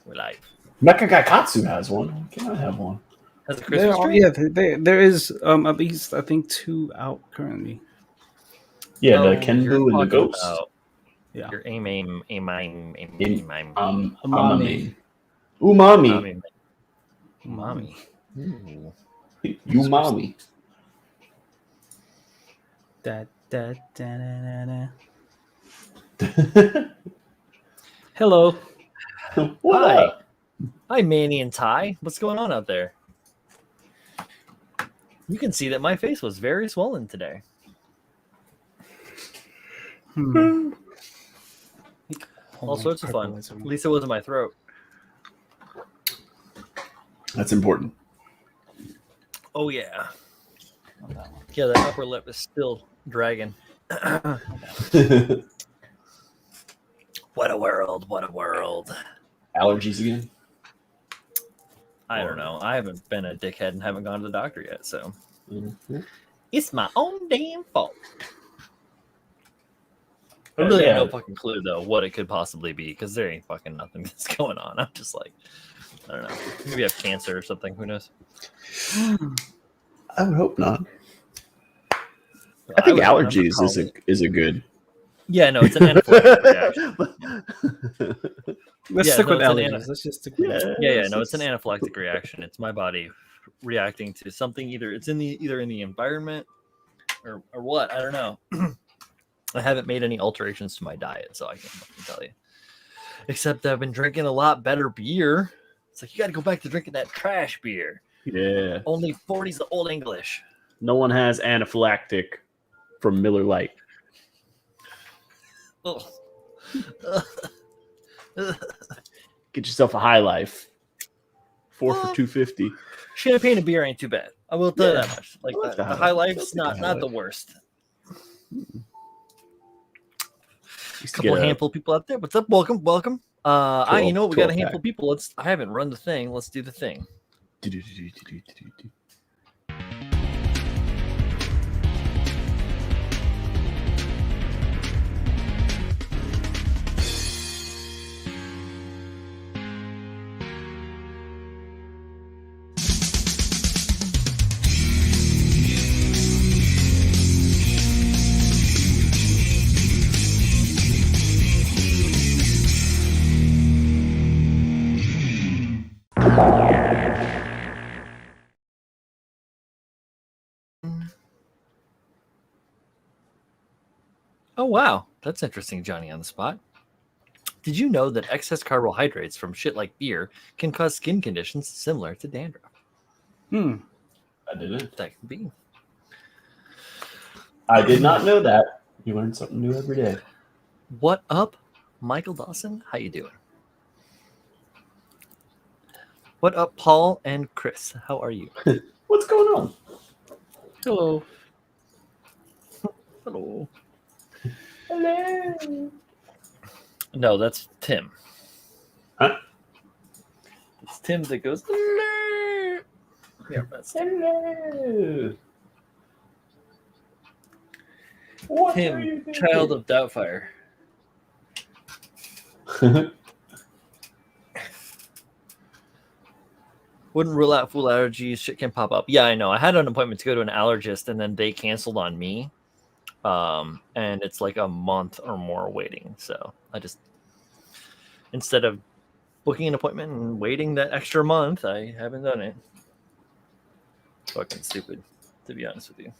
We're live. Mekakaikatsu has one. Why can't I have one? Has a Christmas tree? There is at least I think 2 out currently. Yeah, the you're Kenbu and the talking Ghost. about Yeah. your Amame. Umami. Umami. Ooh. Umami. Da, da, da, da, da. Hello. What Hi. up? Hi, Manny and Ty. What's going on out there? You can see that my face was very swollen today. All sorts of fun. At least it wasn't my throat. That's important. Oh, yeah. Yeah, that upper lip is still dragging. What a world. What a world. Allergies again? I don't know. I haven't been a dickhead and haven't gone to the doctor yet, so it's my own damn fault. I really have no fucking clue though what it could possibly be because there ain't fucking nothing that's going on. I'm just like, I don't know. Maybe I have cancer or something. Who knows? I would hope not. I think allergies is a good. Yeah, no, it's an anaphylactic reaction. Let's stick with allergies. Let's just stick with that. Yeah. No, it's an anaphylactic reaction. It's my body reacting to something. Either it's in the environment or what. I don't know. I haven't made any alterations to my diet, so I can't fucking tell you. Except I've been drinking a lot better beer. It's like you got to go back to drinking that trash beer. Yeah. Only 40's the old English. No one has anaphylactic from Miller Lite. Get yourself a High Life. 4 for $2.50. Champagne and beer ain't too bad. I will tell you that much. Like the High Life's not the worst. Couple of handful of people out there. What's up? Welcome. You know what? We got a handful of people. I haven't run the thing. Let's do the thing. Oh, wow. That's interesting, Johnny on the spot. Did you know that excess carbohydrates from shit like beer can cause skin conditions similar to dandruff? I didn't. That could be. I did not know that. You learn something new every day. What up, Michael Dawson? How you doing? What up, Paul and Chris? How are you? What's going on? Hello. Hello. Hello. No, that's Tim. Huh? It's Tim that goes, hello. Yeah, that's Hello. Tim, child of Doubtfire. Wouldn't rule out food allergies. Shit can pop up. Yeah, I know. I had an appointment to go to an allergist, and then they canceled on me. And it's like a month or more waiting. So I just, instead of booking an appointment and waiting that extra month, I haven't done it. Fucking stupid, to be honest with you.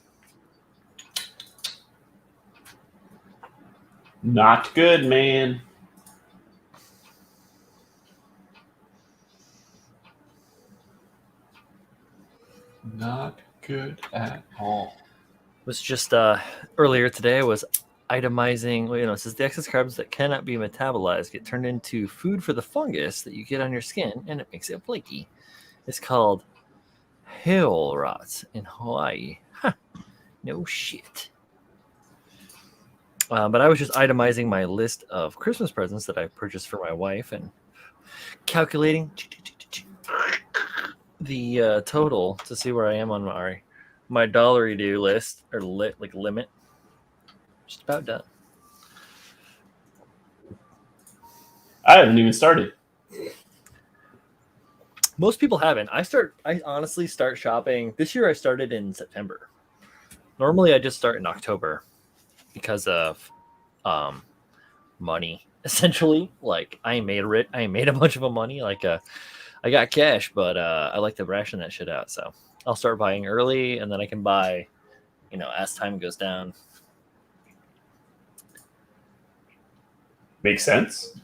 Not good, man. Not good at all. Was just earlier today I was itemizing, it says the excess carbs that cannot be metabolized get turned into food for the fungus that you get on your skin, and it makes it flaky. It's called hail rot in Hawaii. Huh. No shit. But I was just itemizing my list of Christmas presents that I purchased for my wife and calculating the total to see where I am on my dollar-do list or limit. Just about done. I haven't even started. Most people haven't. I honestly start shopping this year. I started in September. Normally, I just start in October because of money. Essentially, like I ain't made a bunch of money. Like I got cash, but I like to ration that shit out. So I'll start buying early, and then I can buy, as time goes down. Makes sense.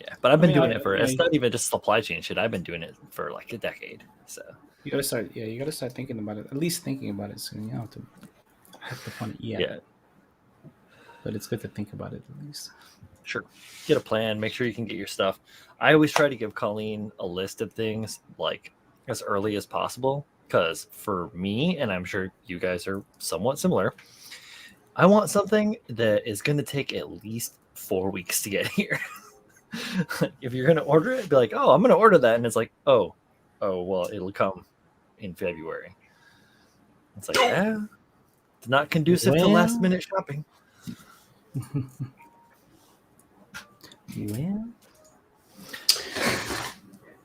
Yeah, but I've been doing it for. It's not even just supply chain shit. I've been doing it for like a decade. So you gotta start. Yeah, you gotta start thinking about it. At least thinking about it soon. You don't have to fund it yet. Yeah. But it's good to think about it at least. Sure. Get a plan. Make sure you can get your stuff. I always try to give Colleen a list of things like as early as possible because for me, and I'm sure you guys are somewhat similar, I want something that is going to take at least 4 weeks to get here. If you're going to order it, be like, oh, I'm going to order that. And it's like, oh, well, it'll come in February. It's like, it's not conducive to last minute shopping. Well,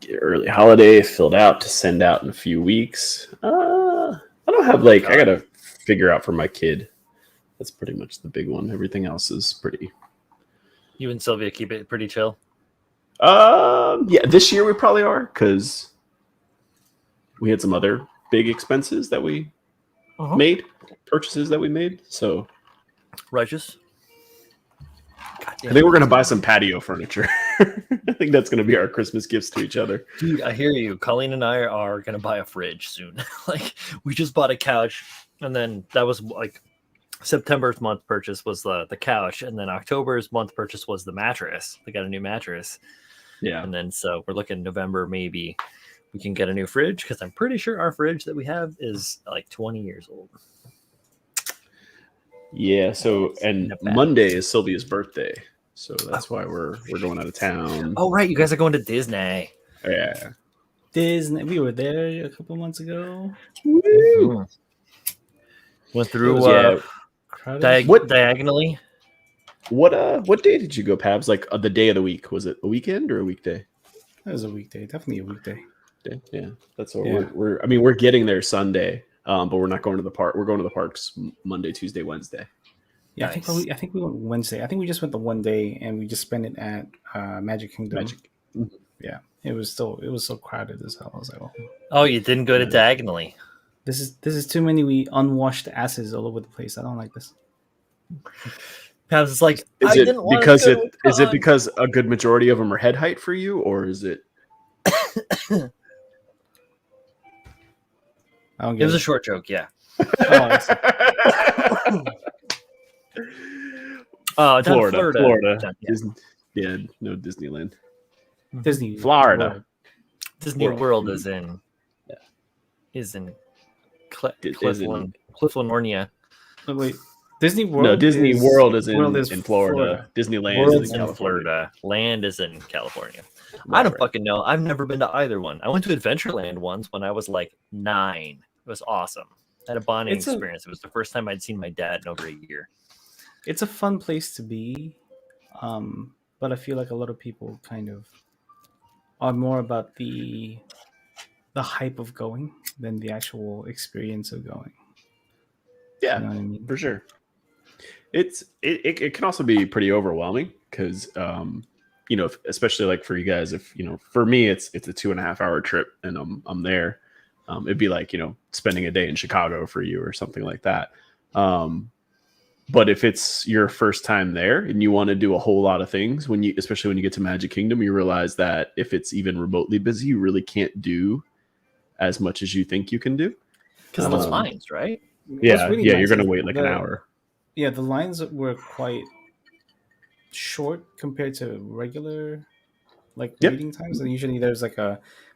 Get early holiday filled out to send out in a few weeks. I don't have I gotta figure out for my kid. That's pretty much the big one. Everything else is pretty. You and Sylvia keep it pretty chill. Yeah, this year we probably are because we had some other big expenses that we purchases that we made. So righteous. I think we're going to buy some patio furniture. I think that's going to be our Christmas gifts to each other. Dude, I hear you. Colleen and I are going to buy a fridge soon. We just bought a couch, and then that was September's month purchase was the couch, and then October's month purchase was the mattress. We got a new mattress. Yeah. And then so we're looking November, maybe we can get a new fridge because I'm pretty sure our fridge that we have is like 20 years old. Yeah, so and Monday is Sylvia's birthday, so that's why we're going out of town. Oh right, you guys are going to Disney. Yeah, Disney. We were there a couple months ago. Woo! Went through diagonally. What day did you go, Pabs? Like the day of the week? Was it a weekend or a weekday? That was a weekday. Definitely a weekday. Yeah, that's what we're getting there Sunday. But we're not going to the park. We're going to the parks Monday, Tuesday, Wednesday. Yeah, nice. I think we went Wednesday. I think we just went the one day and we just spent it at Magic Kingdom. Yeah, it was so crowded as hell. I was like, oh, you didn't go to diagonally. This is too many unwashed asses all over the place. I don't like this. Pabs is like, is it because a good majority of them are head height for you, or is it? It was a short joke, yeah. Florida. Yeah, no Disneyland. Florida. Disney World is in Clifton, Ornia. Wait, Disney World? No, Disney World is in Florida. Disneyland is in California. Florida. Land is in California. I don't fucking know. I've never been to either one. I went to Adventureland once when I was like 9. It was awesome. I had a bonding experience. It was the first time I'd seen my dad in over a year. It's a fun place to be, but I feel like a lot of people kind of are more about the hype of going than the actual experience of going. Yeah, you know what I mean? For sure. It can also be pretty overwhelming because especially like for you guys, if for me it's a 2.5 hour trip and I'm there. It'd be like, spending a day in Chicago for you or something like that. But if it's your first time there and you want to do a whole lot of things, especially when you get to Magic Kingdom, you realize that if it's even remotely busy, you really can't do as much as you think you can do. Because of those lines, right? Yeah, really nice, you're going to wait like an hour. Yeah, the lines were quite short compared to regular waiting times. And usually there's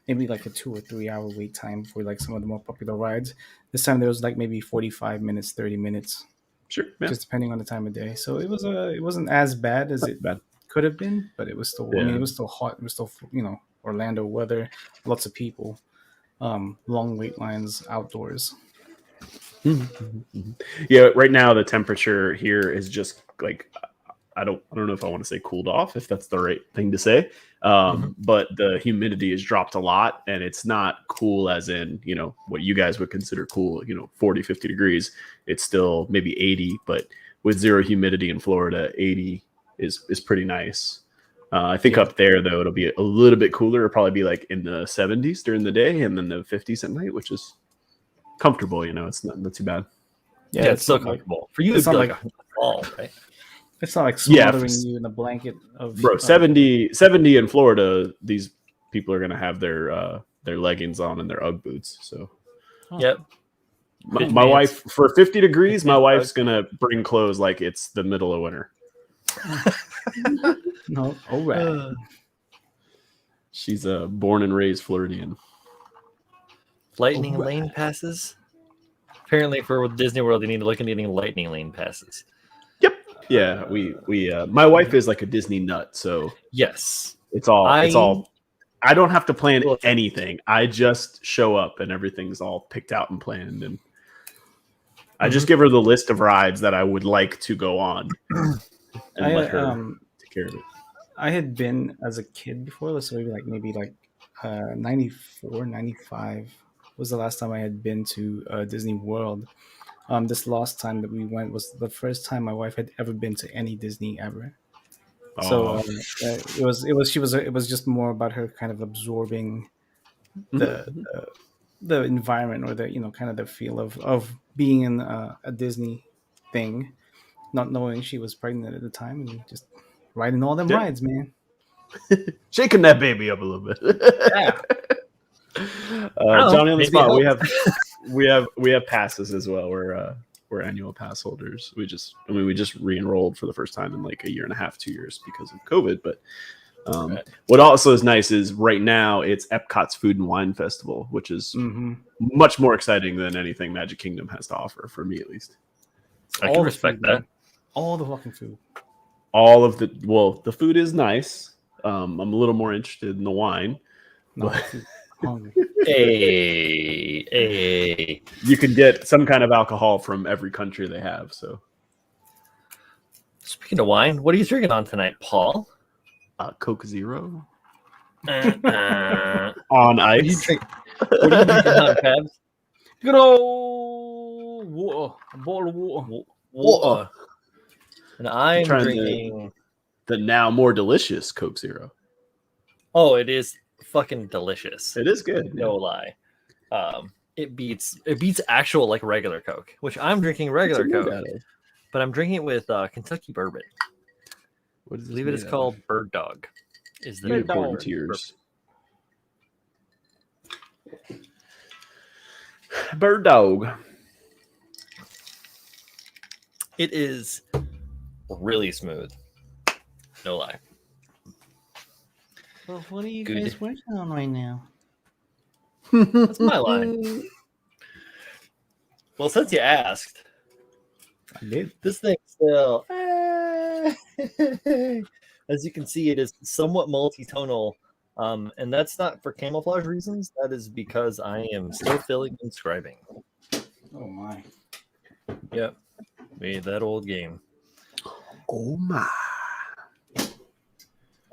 maybe a 2 or 3 hour wait time for like some of the more popular rides. This time there was like maybe 45 minutes, 30 minutes. Sure. Yeah. Just depending on the time of day. So it wasn't as bad as it could have been, but it was still it was still hot. It was still Orlando weather, lots of people, long wait lines outdoors. Yeah, right now the temperature here is just like I don't know if I want to say cooled off, if that's the right thing to say. Mhm. But the humidity has dropped a lot, and it's not cool as in, what you guys would consider cool, 40, 50 degrees. It's still maybe 80, but with zero humidity in Florida, 80 is pretty nice. I think up there, though, it'll be a little bit cooler. It'll probably be like in the 70s during the day and then the 50s at night, which is comfortable. It's not too bad. Yeah, it's so comfortable. For you, it'd be like a fall, right? It's not like smothering you in a blanket of bro. 70 in Florida. These people are gonna have their leggings on and their UGG boots. So, yep. My wife for 50 degrees. My wife's gonna bring clothes like it's the middle of winter. No, all right. She's a born and raised Floridian. Lightning lane passes. Apparently, for Disney World, you need to look into getting lightning lane passes. Yep. Yeah, we my wife is like a Disney nut, so yes, it's all. I don't have to plan anything. I just show up and everything's all picked out and planned, and I just give her the list of rides that I would like to go on, and let her take care of it. I had been as a kid before, so maybe like 94, 95 was the last time I had been to Disney World. This last time that we went was the first time my wife had ever been to any Disney ever. So it was just more about her kind of absorbing the environment, or the kind of the feel of being in a Disney thing, not knowing she was pregnant at the time, and just riding all them rides, man. Shaking that baby up a little bit. Yeah. Johnny on the spot. We have passes as well. We're annual pass holders. We just re-enrolled for the first time in like a year and a half, 2 years because of COVID. But what also is nice is right now it's Epcot's Food and Wine Festival, which is much more exciting than anything Magic Kingdom has to offer, for me at least. I can respect that. All the fucking food. All of the food is nice. I'm a little more interested in the wine. Hey. You can get some kind of alcohol from every country they have. So, speaking of wine, what are you drinking on tonight, Paul? Coke Zero on ice. What are you drinking on, Pabs? Good old water, a bottle of water. And I'm drinking the now more delicious Coke Zero. Oh, it is fucking delicious. It is good. No lie. It beats actual like regular Coke, which I'm drinking regular Coke, but I'm drinking it with Kentucky bourbon. What is I believe it is called Bird Dog. Is the unicorn tears? Bird Dog. It is really smooth. No lie. Well, what are you guys working on right now? That's my line. Well, since you asked, I did. This thing still, as you can see, it is somewhat multi-tonal, and that's not for camouflage reasons. That is because I am still filling and scribing. Oh my! Yep, made that old game. Oh my!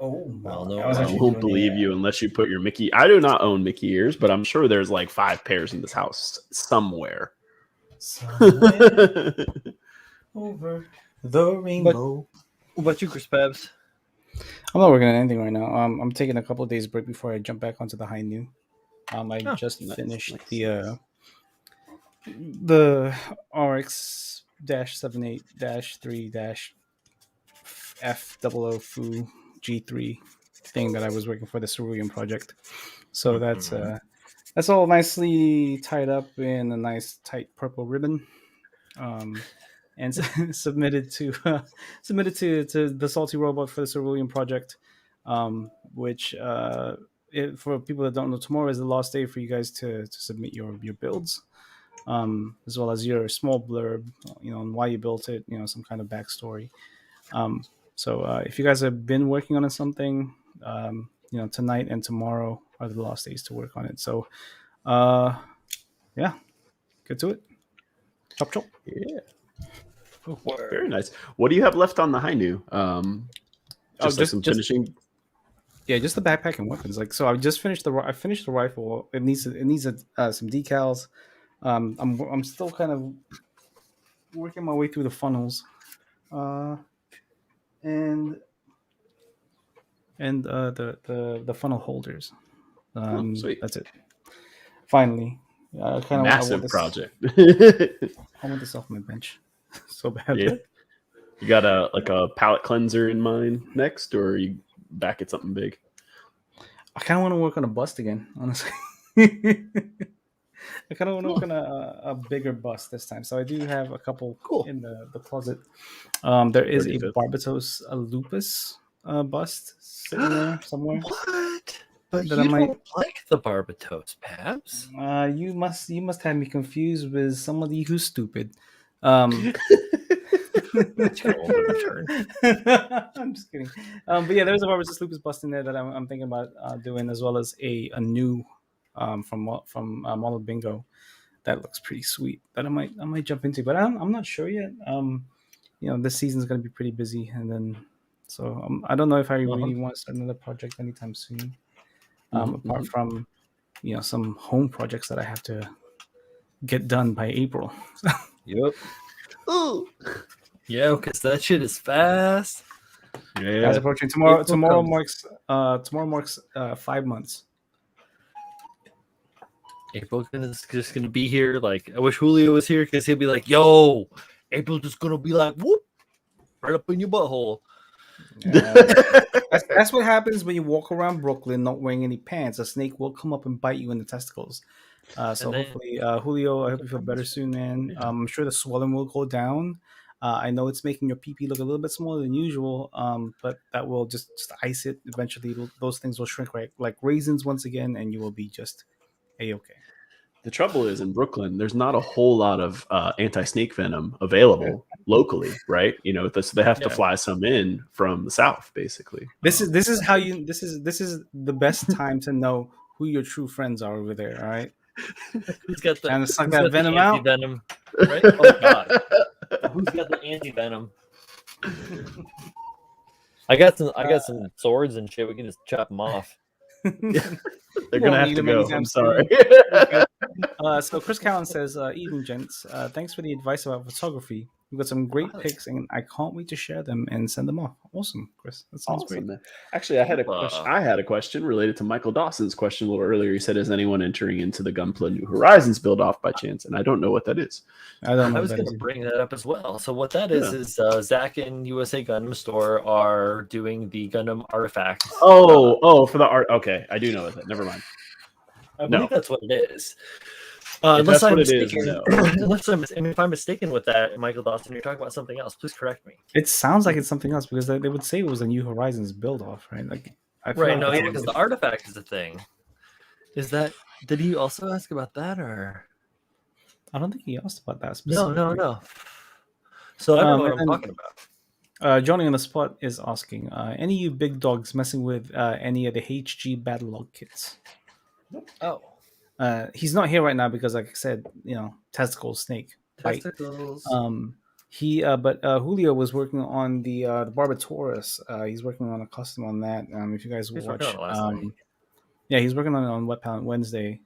Oh, well, no, I won't believe you unless you put your Mickey. I do not own Mickey ears, but I'm sure there's like 5 pairs in this house somewhere. Over the rainbow. What about you, Chris Pabs? I'm not working on anything right now. I'm taking a couple of days break before I jump back onto the high noon. I just finished the RX-78-3-F00 Foo G3 thing that I was working for the Cerulean project. So that's all nicely tied up in a nice tight purple ribbon, and submitted to the Salty Robot for the Cerulean project, which for people that don't know, tomorrow is the last day for you guys to submit your builds, as well as your small blurb, on why you built it, some kind of backstory. So if you guys have been working on something, tonight and tomorrow are the last days to work on it. So, yeah, get to it. Chop chop. Yeah. Very nice. What do you have left on the Hainu? Just some finishing. Yeah, just the backpack and weapons. Like, so I just finished I finished the rifle. It needs some decals. I'm still kind of working my way through the funnels, and the funnel holders. Sweet. That's it. Finally, Massive project. I want this off my bench so bad. Yeah. You got a palette cleanser in mind next, or are you back at something big? I kind of want to work on a bust again, honestly. I kind of want to work on a bigger bust this time. So I do have a couple in the closet. There is a Barbatos lupus bust sitting there somewhere. What? But you don't like the Barbatos, Pabs. You must have me confused with somebody who's stupid. I'm just kidding. But yeah, there's a Barbatos lupus bust in there that I'm thinking about doing, as well as a new from Model Bingo that looks pretty sweet that I might jump into, but I'm not sure yet. This season's gonna be pretty busy, and then I don't know if I really want to start another project anytime soon. Apart from some home projects that I have to get done by April. Yep. Ooh. Yeah, because that shit is fast. Yeah. Guys, approaching tomorrow. Tomorrow marks 5 months. April is just gonna be here. Like, I wish Julio was here because he'll be like, "Yo, April's just gonna be like, whoop, right up in your butthole." That's what happens when you walk around Brooklyn not wearing any pants. A snake will come up and bite you in the testicles. Hopefully, Julio, I hope you feel better soon, man. I'm sure the swelling will go down. I know it's making your pee look a little bit smaller than usual, but that will just ice it. Eventually, those things will shrink like raisins once again, and you will be just A-okay. The trouble is, in Brooklyn, there's not a whole lot of anti-snake venom available locally, right? So they have to fly some in from the south, basically. This is the best time to know who your true friends are over there. All right, who's got the suck that venom out? Venom, right? Oh God, who's got the anti venom? I got some swords and shit. We can just chop them off. They're gonna have to go. I'm sorry. So Chris Callan says, "Evening, gents. Thanks for the advice about photography. We've got some great pics, and I can't wait to share them and send them off." Awesome, Chris. That sounds great. Man. Actually, I had a question. I had a question related to Michael Dawson's question a little earlier. He said, "Is anyone entering into the Gunpla New Horizons build off by chance?" And I don't know what that is. I don't know. I was going to bring that up as well. So what that is Zach and USA Gundam Store are doing the Gundam artifacts. Oh, for the art. Okay, I do know that. Never mind. I believe that's what it is. Unless I'm mistaken, if I'm mistaken with that, Michael Dawson, you're talking about something else. Please correct me. It sounds like it's something else because they would say it was a New Horizons build off, right? Like, because the artifact is a thing. Is that? Did he also ask about that, or? I don't think he asked about that. No. So I don't know what I'm talking about. Johnny on the spot is asking, any of you big dogs messing with any of the HG battle log kits? Oh. He's not here right now because, like I said, testicles, snake, testicles. Bite. But Julio was working on the Barbatorus. He's working on a custom on that. If you guys watch, he's working on it on Wet Palette Wednesday.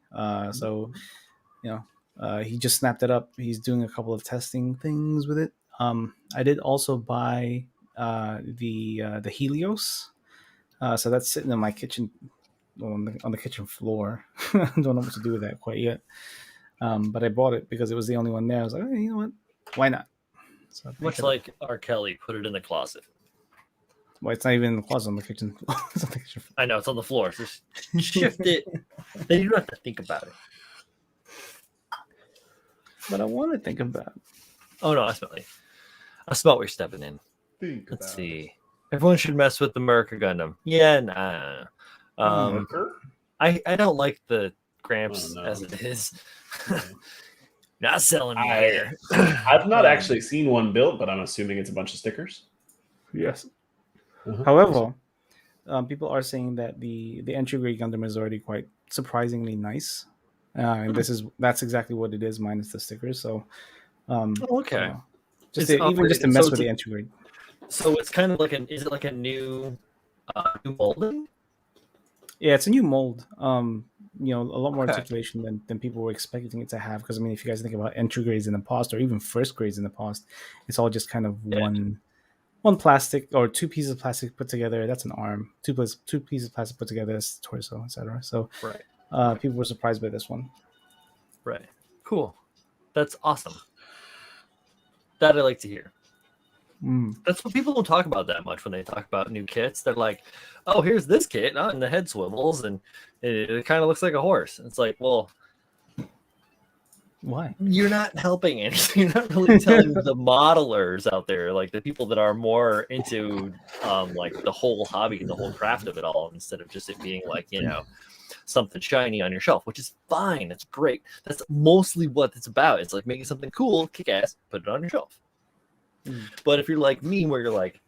He just snapped it up. He's doing a couple of testing things with it. I did also buy the Helios, so that's sitting in my kitchen. On the kitchen floor. I don't know what to do with that quite yet. But I bought it because it was the only one there. I was like, hey, you know what? Why not? So much like R. Kelly, put it in the closet. Well, it's not even in the closet, on the kitchen. It's on the kitchen floor. I know, it's on the floor. So just shift it. Then you don't have to think about it. But I want to think about it. Oh, no, I smell what you're stepping in. Let's see. Everyone should mess with the America Gundam. Yeah, nah. I don't like the Gramps as it is. Not selling me here. I've not actually seen one built, but I'm assuming it's a bunch of stickers. Yes. However, people are saying that the entry grade Gundam is already quite surprisingly nice, and that's exactly what it is minus the stickers. So, okay. Just to, even just to mess with the entry grade. So it's kind of like is it like a new molding? Yeah, it's a new mold. A lot more Okay. articulation than people were expecting it to have. Because I mean, if you guys think about entry grades in the past, or even first grades in the past, it's all just kind of one plastic or two pieces of plastic put together. That's an arm. Two pieces of plastic put together. That's torso, etc. So people were surprised by this one. Right. Cool. That's awesome. That I like to hear. That's what people don't talk about that much when they talk about new kits. They're like, "Oh, here's this kit, and the head swivels, and it kind of looks like a horse." And it's like, well, why? You're not helping anything. You're not really telling the modelers out there, like the people that are more into like the whole hobby and the whole craft of it all, instead of just it being like, something shiny on your shelf, which is fine. It's great. That's mostly what it's about. It's like making something cool, kick ass, put it on your shelf. But if you're like me, where you're like,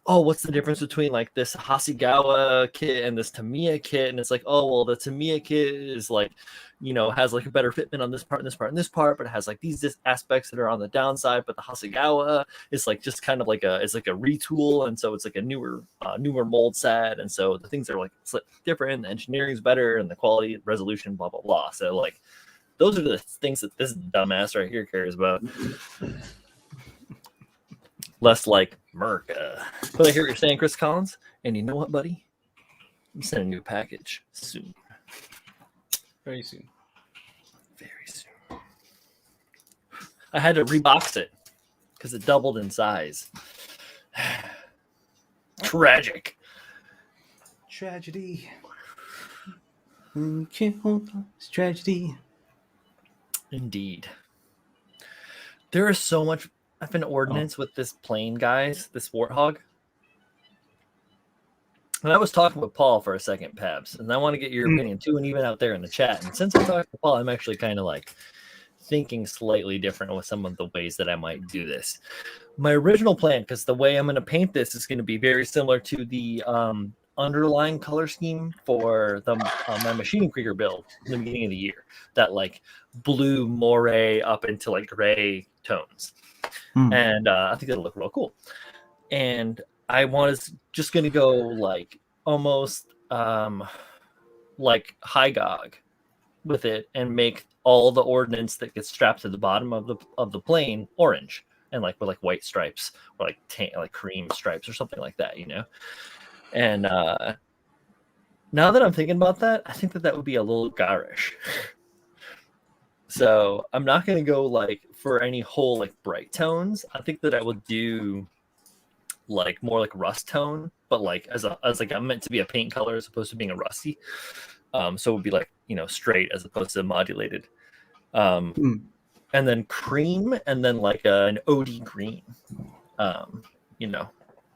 oh, what's the difference between like this Hasegawa kit and this Tamiya kit? And it's like, oh, well, the Tamiya kit is like, has like a better fitment on this part and this part and this part, but it has like these aspects that are on the downside. But the Hasegawa is like just kind of like it's like a retool, and so it's like a newer mold set, and so the things are like slightly different. The engineering's better, and the quality resolution, blah blah blah. So like, those are the things that this dumbass right here cares about. Less like Merca. But I hear what you're saying, Chris Collins. And you know what, buddy? I'm sending you a package soon. Very soon. Very soon. I had to rebox it because it doubled in size. Tragic. Tragedy. It's tragedy. Indeed. There is so much effing ordnance with this plane, guys. This Warthog. And I was talking with Paul for a second, Pabs, and I want to get your opinion too, and even out there in the chat. And since I talked to Paul, I'm actually kind of like thinking slightly different with some of the ways that I might do this. My original plan, because the way I'm going to paint this is going to be very similar to the underlying color scheme for the my machining Krieger build in the beginning of the year. That like blue moire up into like gray tones. And I think that'll look real cool. And I was just going to go like almost like high gog with it and make all the ordnance that gets strapped to the bottom of the plane orange and like with like white stripes or like cream stripes or something like that, And now that I'm thinking about that, I think that would be a little garish. So I'm not going to go like for any whole like bright tones. I think that I would do like more like rust tone, but like as like I'm meant to be a paint color as opposed to being a rusty. So it would be like, straight as opposed to modulated. And then cream and then like an OD green.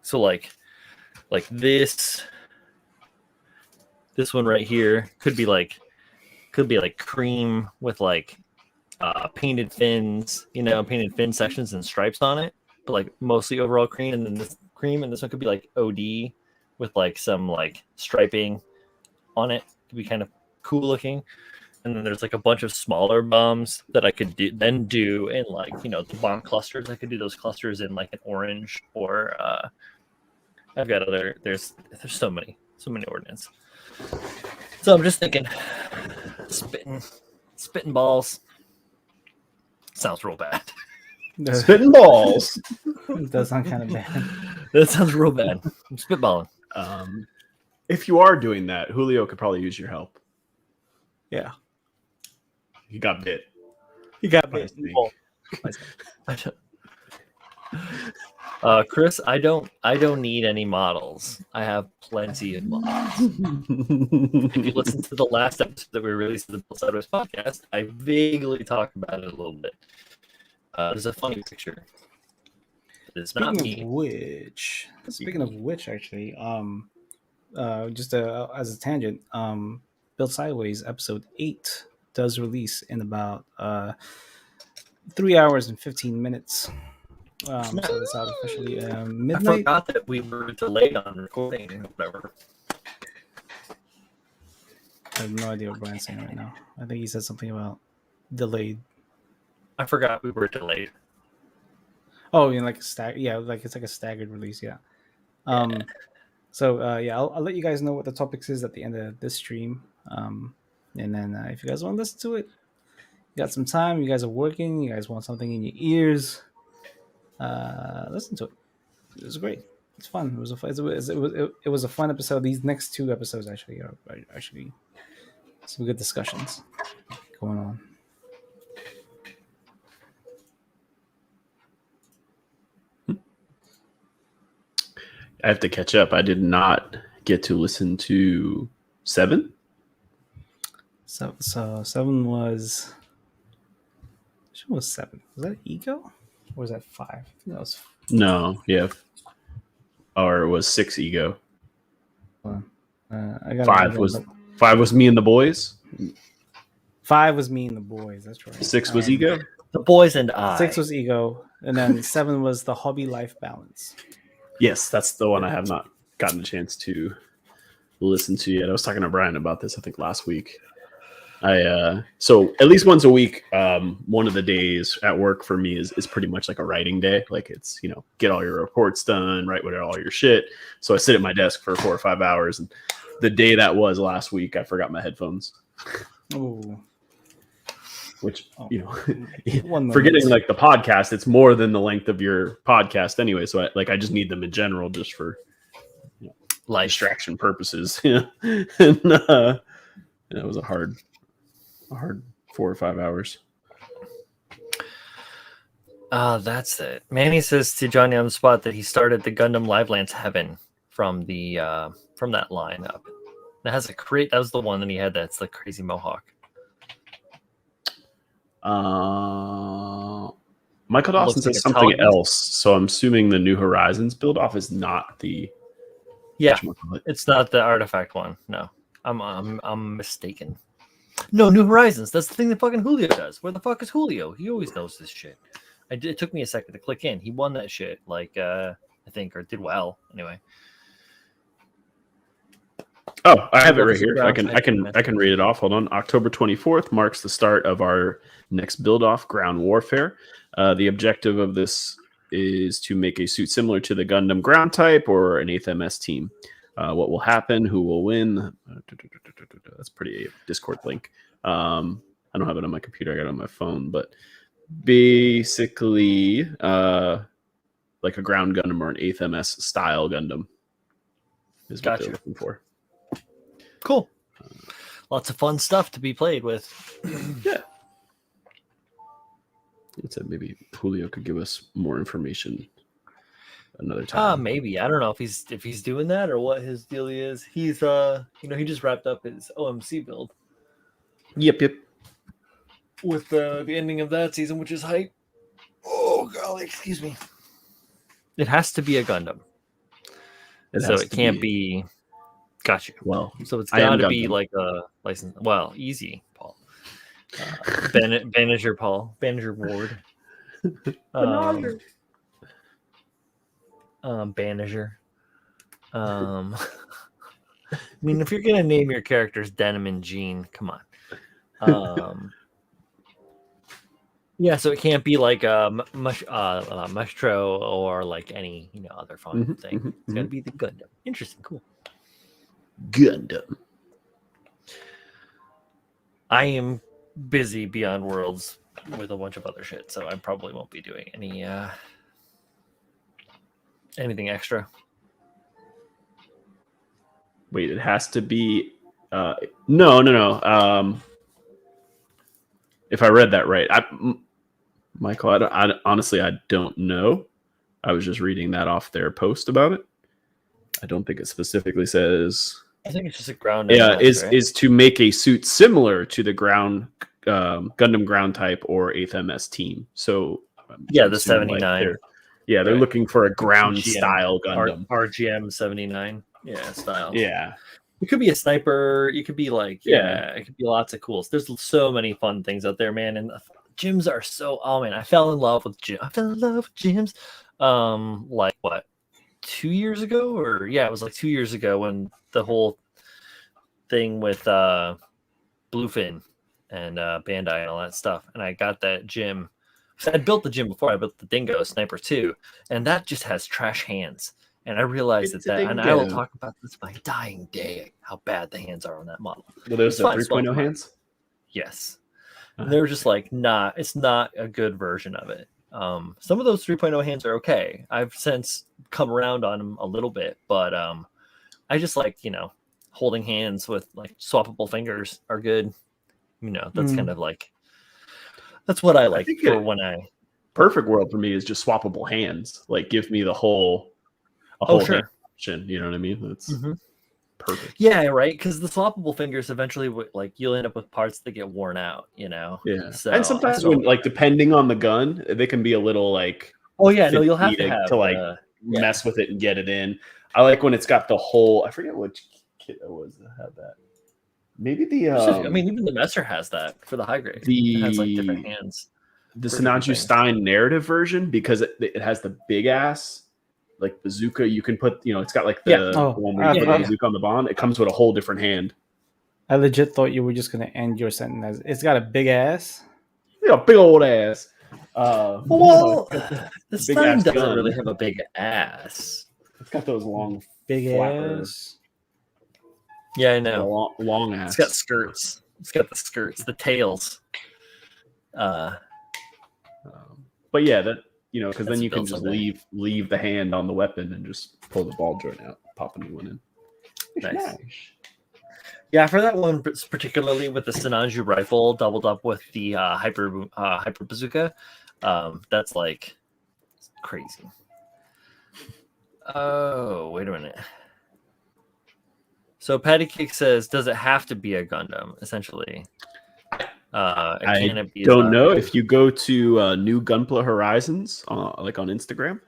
So like this one right here could be like cream with like painted fins, painted fin sections and stripes on it, but like mostly overall cream. And then this cream, and this one could be like OD with like some like striping on it. Could be kind of cool looking. And then there's like a bunch of smaller bums that I could do in like, the bomb clusters. I could do those clusters in like an orange, or I've got there's so many ordnance. So I'm just thinking spitting balls. Sounds real bad. Spitting balls. It does sound kind of bad. That sounds real bad. I'm spitballing. If you are doing that, Julio could probably use your help. Yeah. He got bit. Chris, I don't need any models. I have plenty of models. If you listen to the last episode that we released of the Build Sideways podcast, I vaguely talked about it a little bit. There's a funny picture. It's not me. Speaking of which, actually, just as a tangent, Build Sideways episode 8 does release in about 3 hours and 15 minutes. So it's out officially midnight. I forgot that we were delayed on recording or whatever. I have no idea what Brian's saying right now. I think he said something about delayed. I forgot we were delayed. Oh, like like it's like a staggered release. Yeah. So yeah, I'll let you guys know what the topics is at the end of this stream. And then if you guys want to listen to it, you got some time. You guys are working. You guys want something in your ears. Listen to it. It was great. It's fun. It was it was a fun episode. These next two episodes actually are actually some good discussions going on. I have to catch up. I did not get to listen to 7. So 7 was. Which one was 7? Was that Ego? Or was that 5? I think that was. No, yeah. Or it was 6 Ego. I got 5 was me and the boys. 5 was me and the boys. That's right. 6 was Ego. The boys and I. 6 was Ego, and then 7 was the hobby life balance. Yes, that's the one I have not gotten a chance to listen to yet. I was talking to Brian about this, I think, last week. So at least once a week, one of the days at work for me is pretty much like a writing day. Like it's, get all your reports done, write all your shit. So I sit at my desk for 4 or 5 hours. And the day that was last week, I forgot my headphones. Oh. Which, One forgetting like the podcast, it's more than the length of your podcast anyway. So I just need them in general just for life distraction purposes. And it was a hard 4 or 5 hours. That's it. Manny says to Johnny on the spot that he started the Gundam Livelands Heaven from that lineup. That has that was the one that he had that's the crazy mohawk. Michael Dawson says something else, so I'm assuming the New Horizons build off is not the. Yeah, it's not the artifact one. No, I'm mistaken. No, New Horizons. That's the thing that fucking Julio does. Where the fuck is Julio? He always knows this shit. It took me a second to click in. He won that shit, I think, or did well anyway. Oh, I have it right here. I can read it off. Hold on. October 24th marks the start of our next build off, Ground Warfare. The objective of this is to make a suit similar to the Gundam ground type or an 8th MS team. What will happen? Who will win? That's pretty Discord link. I don't have it on my computer. I got it on my phone, but basically, like a ground Gundam or an 8th MS style Gundam is what they're looking for. Cool. Lots of fun stuff to be played with. Yeah. I said maybe Julio could give us more information another time. Maybe. I don't know if he's doing that or what his deal is. He's he just wrapped up his OMC build. Yep. With the ending of that season, which is hype. Oh golly, excuse me. It has to be a Gundam. So it can't be. Got you. Well, so it's got to be like a license. Well, easy, Paul. Banniger Paul. Banniger Ward. Banniger. I mean, if you're gonna name your characters Denim and Jean, come on. Yeah, so it can't be like Mustro or like any other fun thing. It's got to be the Gundam. Interesting, cool. Gundam. I am busy beyond worlds with a bunch of other shit, so I probably won't be doing anything extra. Wait, it has to be no. If I read that right, Michael, I honestly don't know. I was just reading that off their post about it. I don't think it specifically says. I think it's just a ground. Yeah, is to make a suit similar to the ground Gundam ground type or 8th MS team. So the 79. They're looking for a ground style Gundam. RGM 79. Yeah, style. Yeah. It could be a sniper. You could be like, it could be lots of cools. There's so many fun things out there, man. And gyms are so, oh man, I fell in love with gyms. Like what? 2 years ago, or it was like 2 years ago when the whole thing with Bluefin and Bandai and all that stuff, and I got that gym 'Cause I built the gym before. I built the Dingo Sniper 2, and that just has trash hands. And I realized It's that, a and I will Dingo. talk about this my dying day, how bad the hands are on that model. Well, there's It's the fine, 3.0 fine. hands. Yes. And they were just like, nah, it's not a good version of it. Some of those 3.0 hands are okay. I've since come around on them a little bit, but I just like, holding hands with like swappable fingers are good. That's kind of like, that's what I like think for when I. Perfect world for me is just swappable hands. Like, give me a whole Oh, hand sure. option. You know what I mean? That's perfect. Yeah, right. Because the swappable fingers eventually, like, you'll end up with parts that get worn out. Yeah. So And sometimes when, like, depending on the gun, they can be a little like. Oh yeah, no, you'll have to have like mess with it and get it in. I like when it's got the whole. I forget which kit it was that had that. Maybe the. I mean, even the Messer has that for the high grade. It has like different hands. The Sinanju Stein narrative version, because it has the big ass like bazooka. You can put, it's got like the one where you put the bazooka on the bond. It comes with a whole different hand. I legit thought you were just gonna end your sentence as it's got a big ass. Yeah, big old ass. Well, the Stein doesn't gun. really have a big ass. It's got those long big flapper. ass. Yeah, I know. Long ass. It's got skirts. It's got the skirts, the tails. But yeah, that because then you can just someday. leave the hand on the weapon and just pull the ball joint out, pop a new one in. Nice. Yeah, for that one, particularly with the Sinanju rifle doubled up with the hyper bazooka, that's like crazy. Oh, wait a minute. So Patty Cake says, "Does it have to be a Gundam?" Essentially, I don't know. If you go to New Gunpla Horizons, like on Instagram,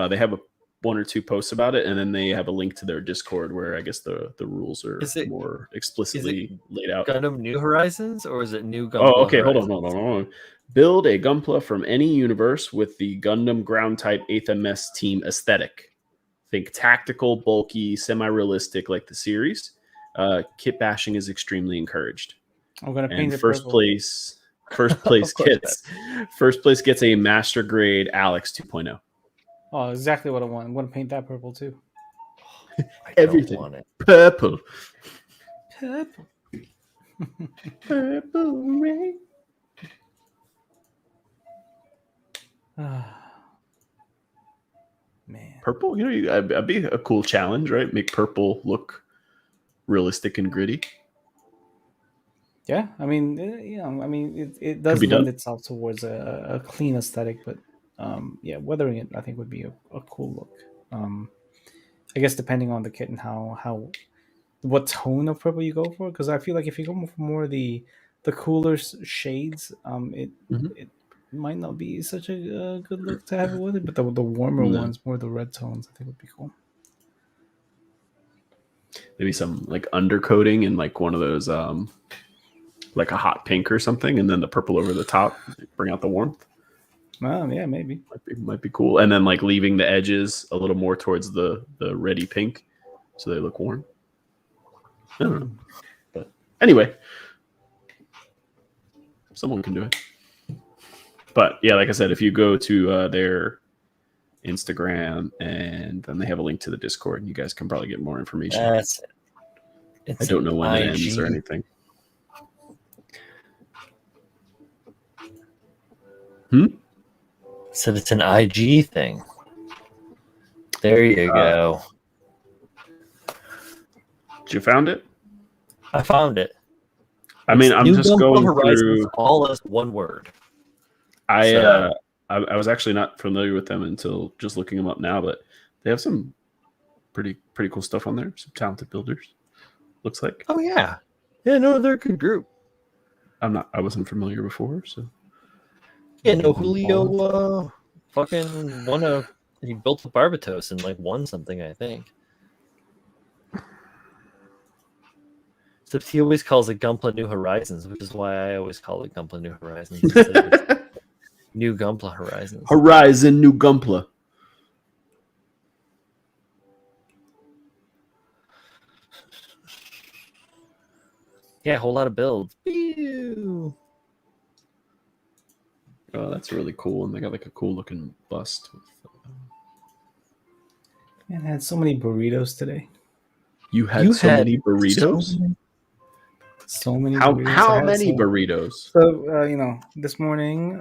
they have one or two posts about it, and then they have a link to their Discord where I guess the rules are more explicitly laid out. Gundam New Horizons, or is it New Gunpla? Oh, okay. Horizons? Hold on. Build a Gunpla from any universe with the Gundam ground type 8th MS team aesthetic. Think tactical, bulky, semi-realistic like the series. Kit bashing is extremely encouraged. I'm gonna paint first purple. place gets a master grade Alex 2.0. Oh, exactly what I want. I'm gonna paint that purple too. Everything want it. purple. Purple rain. Man, purple. I'd be a cool challenge, right? Make purple look realistic and gritty. Yeah, I mean, it does lend itself towards a clean aesthetic, but yeah, weathering it I think would be a cool look. I guess depending on the kit and what tone of purple you go for, because I feel like if you go for more the cooler shades, it might not be such a good look to have it with it, but the warmer ones, more the red tones, I think would be cool. Maybe some like undercoating and like one of those like a hot pink or something, and then the purple over the top, bring out the warmth. Yeah, maybe might be cool. And then like leaving the edges a little more towards the reddy pink, so they look warm. I don't know, but anyway, someone can do it. But yeah, like I said, if you go to their Instagram and then they have a link to the Discord, and you guys can probably get more information. That's it. I don't know when it ends or anything. Said it's an IG thing. There you go. You found it? I found it. I mean, I'm just going through all as one word. I was actually not familiar with them until just looking them up now, but they have some pretty cool stuff on there. Some talented builders, looks like. Oh yeah, no, they're a good group. I wasn't familiar before, so. Yeah, no, Julio fucking he built the Barbatos and like won something, I think. Except he always calls it Gunpla New Horizons, which is why I always call it Gunpla New Horizons instead of New Gunpla Horizons. Horizon New Gunpla. Yeah, a whole lot of builds. Ew. Oh, that's really cool, and they got like a cool looking bust. Man, I had so many burritos today. You had so many burritos. So many How burritos. many burritos? So this morning,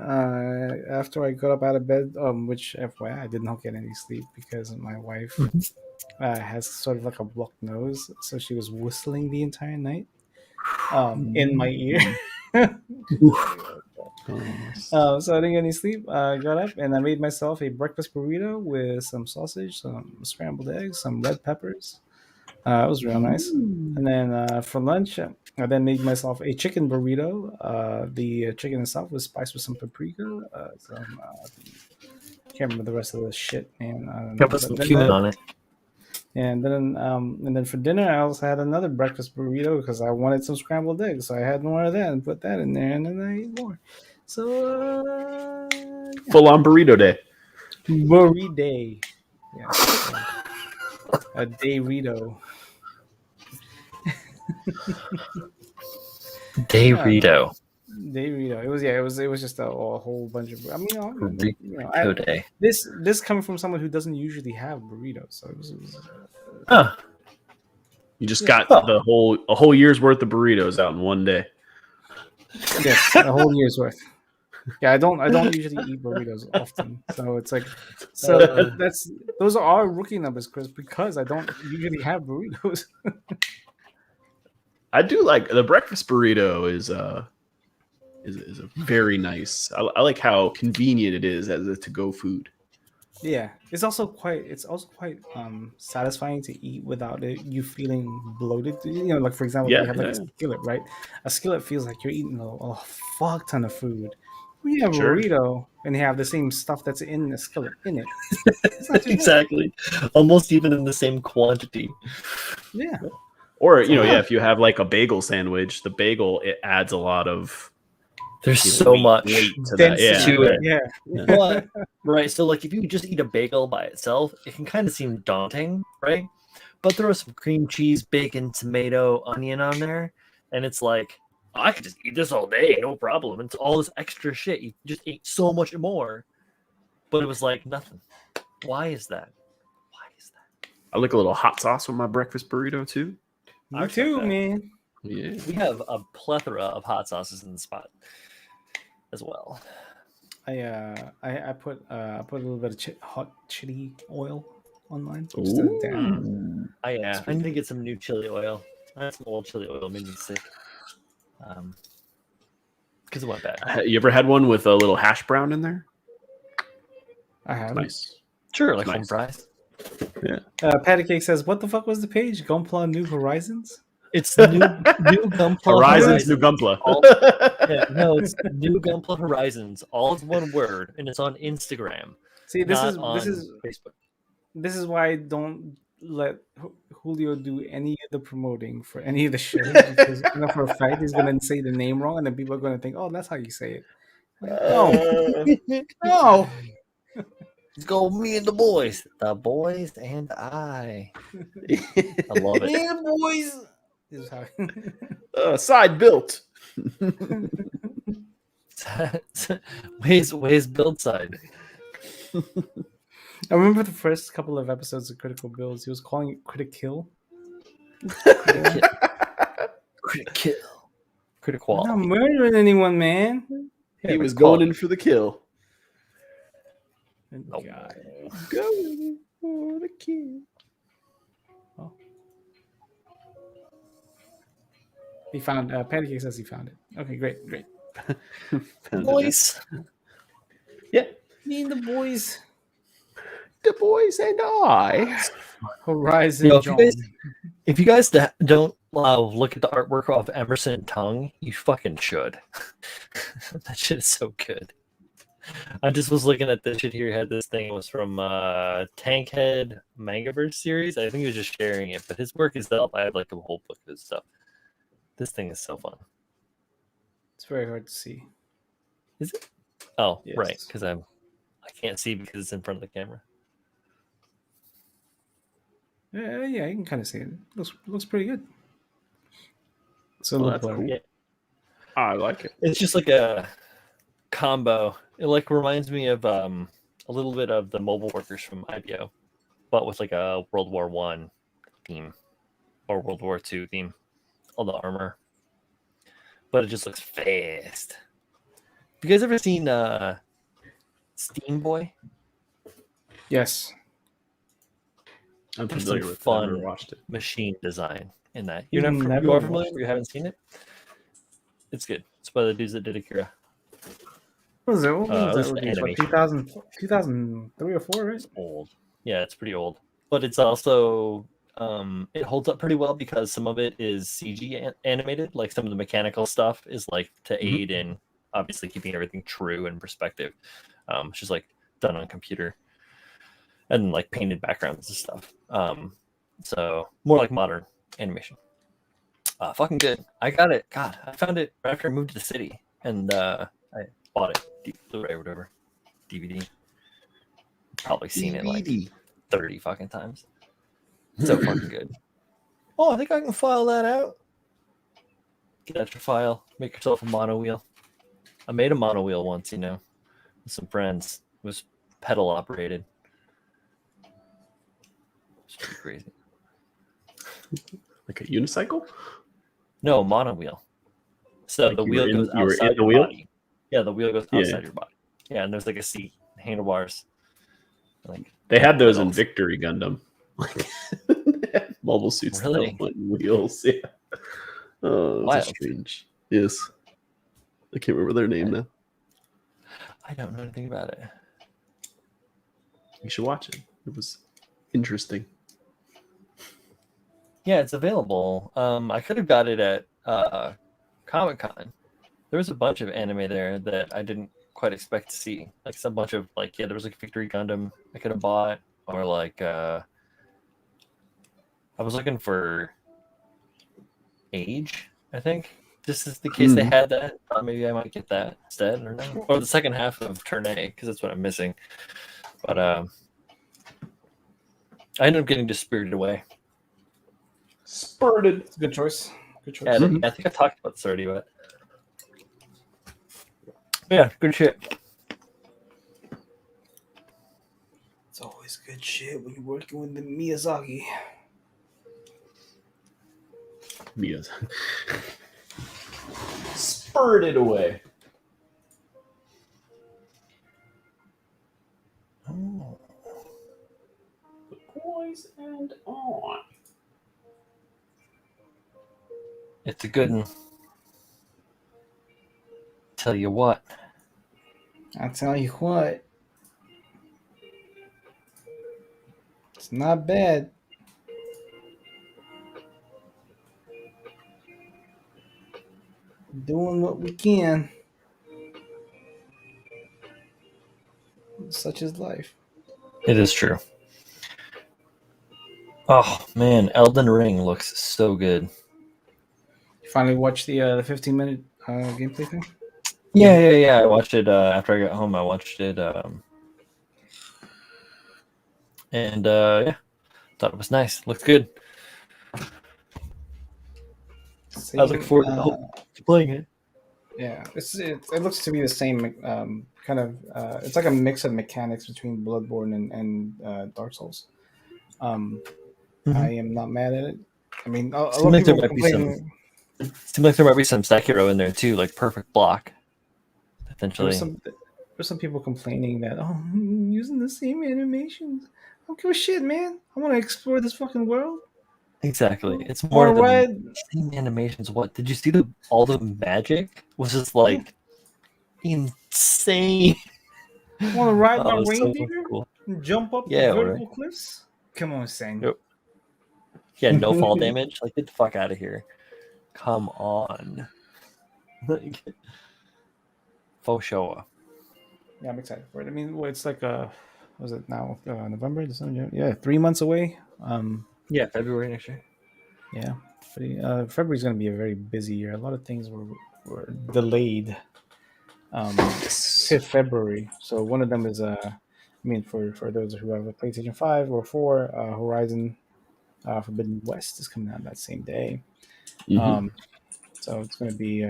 after I got up out of bed, which FYI I did not get any sleep because my wife has sort of like a blocked nose, so she was whistling the entire night in my ear. So I didn't get any sleep. I got up and I made myself a breakfast burrito with some sausage, some scrambled eggs, some red peppers. It was real nice. And then for lunch, I then made myself a chicken burrito. The chicken itself was spiced with some paprika. Can't remember the rest of the shit, man. I don't know. Put some cumin on it. And then for dinner, I also had another breakfast burrito because I wanted some scrambled eggs. So I had more of that and put that in there, and then I ate more. So Full on burrito day. burrito day. Yeah. A day-rito. Day-rito. Day-rito. It was just a whole bunch of. I mean, day. This coming from someone who doesn't usually have burritos, so it was You just got a whole year's worth of burritos out in one day. Yes, a whole year's worth. Yeah, I don't usually eat burritos often, so it's like, those are our rookie numbers, Chris, because I don't usually have burritos. I do like the breakfast burrito is a very nice. I like how convenient it is as a to-go food. Yeah, it's also quite satisfying to eat without you feeling bloated. Like for example, you have like a skillet, right? A skillet feels like you're eating a fuck ton of food. When you have a burrito and you have the same stuff that's in the skillet in it, exactly, almost even in the same quantity. Yeah. Or if you have like a bagel sandwich, the bagel it adds a lot of. There's so much to that. Yeah. But, right. So, like, if you just eat a bagel by itself, it can kind of seem daunting, right? But throw some cream cheese, bacon, tomato, onion on there, and it's like, I could just eat this all day, no problem. It's all this extra shit. You just ate so much more, but it was like nothing. Why is that? I like a little hot sauce with my breakfast burrito too. Me too, man. Yeah, we have a plethora of hot sauces in the spot as well. I put a little bit of hot chili oil on mine. I need to get some new chili oil. I had some old chili oil, made me sick. Because it went bad. You ever had one with a little hash brown in there? I have. Nice. Sure, like home fries. Yeah. Patty Cake says, "What the fuck was the page? Gunpla New Horizons." It's new Gunpla Horizons. New Gunpla. No, it's New Gunpla Horizons. All is one word, and it's on Instagram. See, this is Facebook. This is why I don't let Julio do any of the promoting for any of the shows, because for a fact he's gonna say the name wrong, and then people are gonna think, "Oh, that's how you say it." No. Let's go, me and the boys and I. I love it. Me and boys. This is how side built. Ways build side. I remember the first couple of episodes of Critical Builds. He was calling it Critic Kill. Critic Kill. Critical. I'm not murdering anyone, man. He was going in for the kill. Oh, God. Going for the kill. Oh. He found Pancake says he found it. Okay, great. Boys. Yeah. Me and the boys. The boys and I. Horizon. If you guys don't look at the artwork of Emerson Tongue, you fucking should. That shit is so good. I just was looking at this shit here. Had this thing. It was from Tankhead Mangaverse series. I think he was just sharing it, but his work is up. I have like a whole book of his stuff. This thing is so fun. It's very hard to see. Is it? Oh, yes. Right. Because I can't see because it's in front of the camera. Yeah, you can kind of see it. Looks pretty good. So that's cool. Yeah. I like it. It's just like a combo. It like reminds me of a little bit of the mobile workers from IBO, but with like a World War One theme or World War Two theme. All the armor, but it just looks fast. Have you guys ever seen Steam Boy? Yes. I'm There's familiar some with it. I've never fun watched it. machine design in that. You've You never are familiar, watched but you haven't seen it. It's good. It's by the dudes that did Akira. What was it? What was It that was the release? What, animation. 2003 or 4, right? It's old. Yeah, it's pretty old, but it's also it holds up pretty well because some of it is CG animated. Like some of the mechanical stuff is like to aid in obviously keeping everything true in perspective. It's just like done on computer and like painted backgrounds and stuff. So more like modern animation. Fucking good. I got it. God, I found it right after I moved to the city, and I bought it Blu-ray or whatever, DVD. Probably seen it like 30 fucking times. So fucking good. Oh, I think I can file that out. Get out your file. Make yourself a mono wheel. I made a mono wheel once, with some friends. It was pedal operated. It's pretty crazy. Like a unicycle? No, mono wheel. So Like the you wheel were in- goes you were outside in the your wheel? body. Yeah, the wheel goes Yeah. outside your body. Yeah, and there's like a seat, handlebars. Like They had those in pedals. Victory Gundam. Mobile suits that Really? went in wheels. Yeah. Oh, it was Wild. strange. Yes. I can't remember their name now. I don't know anything about it. You should watch it. It was interesting. Yeah, it's available. I could have got it at Comic-Con. There was a bunch of anime there that I didn't quite expect to see. Like some bunch of there was like Victory Gundam I could have bought, or like I was looking for Age, I think. Just as the case they had that. Maybe I might get that instead, or no. Or the second half of Turn A, because that's what I'm missing. But I ended up getting just Spirited Away. Spurted. It's a good choice. Good choice. Yeah, I think I talked about this already, but yeah, good shit. It's always good shit when you're working with the Miyazaki. Mia's. Spurted away. Oh. Poise and on. It's a good one. Tell you what. I'll tell you what. It's not bad. Doing what we can. Such is life. It is true. Oh man, Elden Ring looks so good. You finally watched the 15-minute gameplay thing? Yeah. I watched it after I got home. I watched it, and yeah, thought it was nice. Looked good. I look forward to playing it. Yeah, it looks to be the same kind of. It's like a mix of mechanics between Bloodborne and Dark Souls. I am not mad at it. I mean, a lot of people complaining. Seems like there might be some Sekiro in there too, like perfect block. Potentially. There's some people complaining that I'm using the same animations. I don't give a shit, man. I want to explore this fucking world. Exactly. It's more than same animations. What did you see? All the magic was just like insane. I want to ride my reindeer so cool. and jump up the vertical cliffs. Come on, Sang. Yep. Yeah, no fall damage. Like, get the fuck out of here. Come on. Like, for sure. Yeah, I'm excited for it. I mean, it's like was it now November, December? Yeah, 3 months away. Yeah, February next year. Yeah, February's going to be a very busy year. A lot of things were delayed to February. So one of them is for those who have a PlayStation 5 or 4, Horizon Forbidden West is coming out that same day. So it's going to be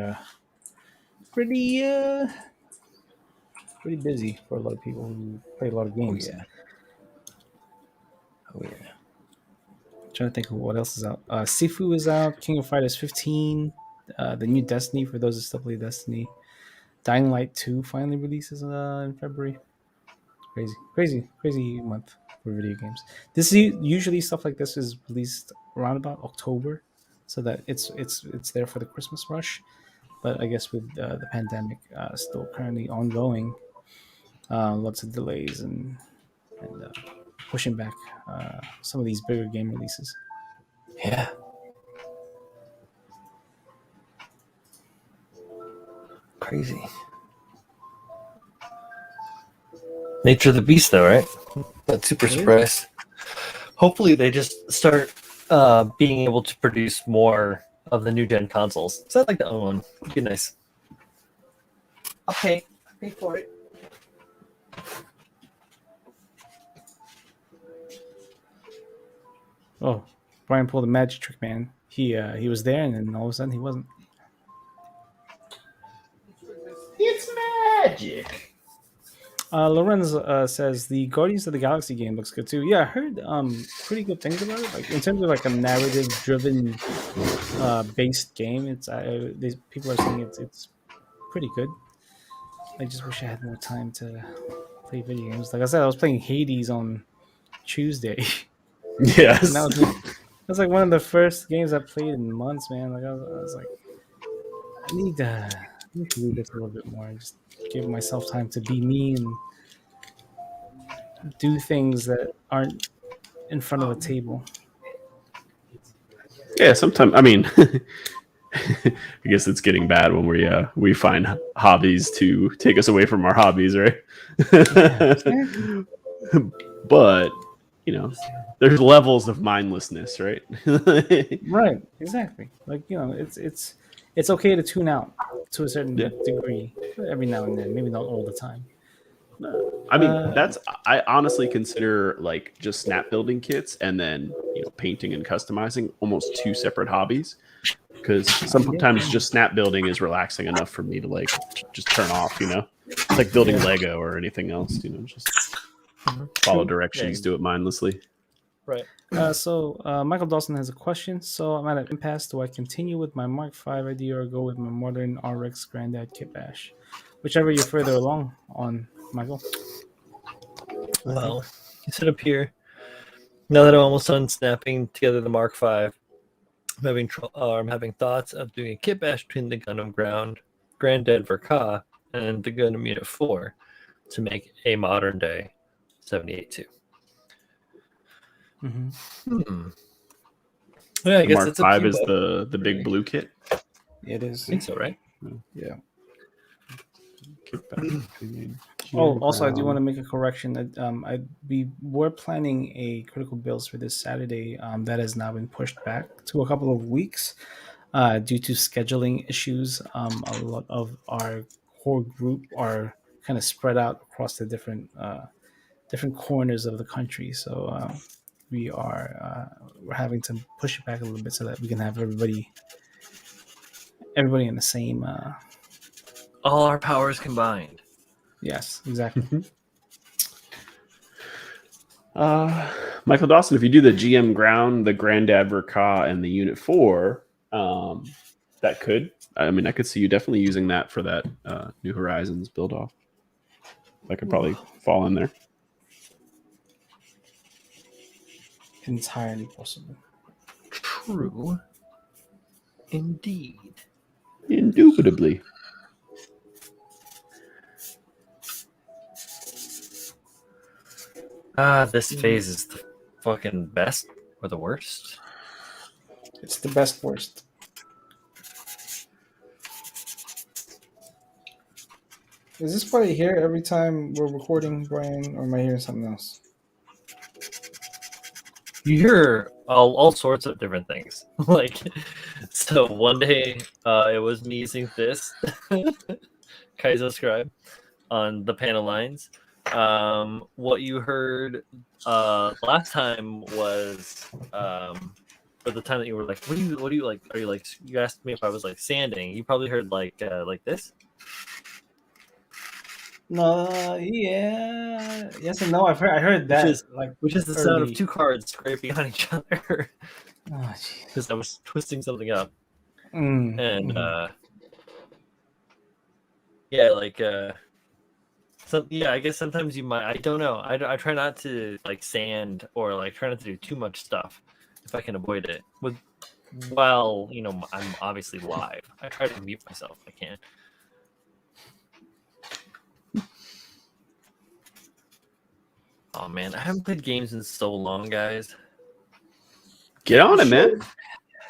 pretty pretty busy for a lot of people who play a lot of Oh games. yeah. Oh yeah. Trying to think of what else is out. Sifu is out. King of Fighters 15. The new Destiny for those who still play Destiny. Dying Light 2 finally releases in February. Crazy month for video games. Usually stuff like this is released around about October, so that it's there for the Christmas rush. But I guess with the pandemic still currently ongoing, lots of delays and pushing back some of these bigger game releases. Yeah. Crazy. Nature of the beast, though, right? Not super It is. surprised. Hopefully, they just start being able to produce more of the new gen consoles. So I'd like to own one. It'd be nice. I'll pay for it. Oh, Brian pulled a magic trick, man. He was there, and then all of a sudden he wasn't. It's magic. Lorenz says the Guardians of the Galaxy game looks good too. Yeah, I heard pretty good things about it. Like in terms of like a narrative driven based game, people are saying it's pretty good. I just wish I had more time to play video games. Like I said, I was playing Hades on Tuesday. Yes. And that was like one of the first games I played in months, man. Like I was like, I need to do this a little bit more. Just give myself time to be me and do things that aren't in front of a table. Yeah, sometimes. I mean, I guess it's getting bad when we find hobbies to take us away from our hobbies, right? Yeah. But there's levels of mindlessness, right? Right, exactly. Like it's okay to tune out to a certain degree every now and then, maybe not all the time. I mean, I honestly consider like just snap building kits and then painting and customizing almost two separate hobbies, because sometimes just snap building is relaxing enough for me to like just turn off. It's like building Lego or anything else. Just follow directions, do it mindlessly. Right. So Michael Dawson has a question. So I'm at an impasse. Do I continue with my Mark V idea or go with my modern RX Granddad Kit Bash? Whichever you're further along on, Michael. Well, you sit up here. Now that I'm almost done snapping together the Mark V, I'm having thoughts of doing a kit bash between the Gundam Granddad Verka and the Gundam Unit 4 to make a modern day 78-2. Mm-hmm. Yeah, I guess Mark it's up to V you, is bud. the big blue kit. It is. I think so, right? Yeah. Kit Oh, also, I do want to make a correction that we were planning a critical builds for this Saturday. That has now been pushed back to a couple of weeks due to scheduling issues. A lot of our core group are kind of spread out across the different corners of the country, so we're having to push it back a little bit so that we can have everybody in the same. All our powers combined. Yes, exactly. Michael Dawson, if you do the GM ground, the Granddad Verka, and the Unit 4, I could see you definitely using that for that New Horizons build off. That could probably fall in there. Entirely possible. True. Indeed. Indubitably. This phase is the fucking best or the worst? It's the best worst. Is this what I hear every time we're recording, Brian, or am I hearing something else? You hear all sorts of different things. So one day it was me using this Kaizo scribe on the panel lines. What you heard last time was for the time that you were like, what do you like? Are you like? You asked me if I was like sanding. You probably heard like this. No, yeah, yes and no. I heard which that is like which is the sound of early. two cards scraping on each other Oh, jeez. because I was twisting something up. Mm, And mhm. yeah, like yeah, I guess sometimes you might. I don't know. I try not to like sand or like try not to do too much stuff if I can avoid it. While I'm obviously live, I try to mute myself if I can. Oh man, I haven't played games in so long, guys. Get on it, Sure. man.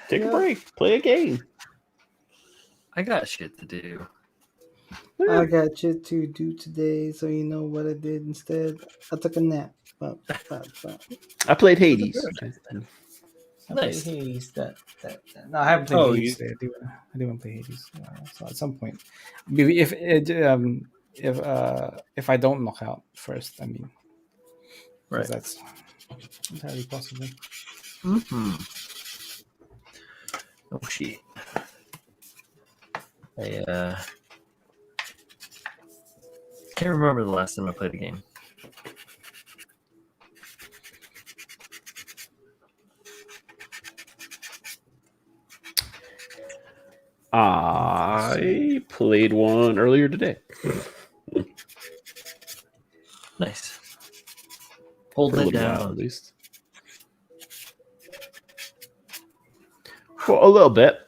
Take a Yeah. break. Play a game. I got shit to do. I got shit to do today, so you know what I did instead? I took a nap. But. I played That's Hades. good. I Nice. played Hades. No, I haven't played Oh, Hades today. I do want to play Hades. So at some point, maybe if I don't knock out first, I mean, because right. that's entirely possible. Mm-hmm. Oh shit. I can't remember the last time I played a game. I played one earlier today. Nice. For Hold a it little while, down. at least. For a little bit.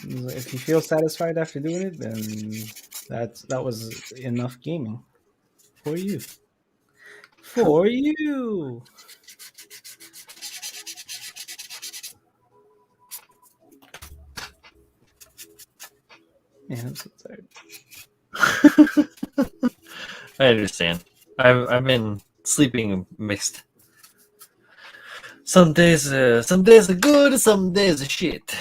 If you feel satisfied after doing it, then that was enough gaming for you. For you. Man, I'm so tired. I understand. I've been sleeping mixed. Some days are good, some days are shit.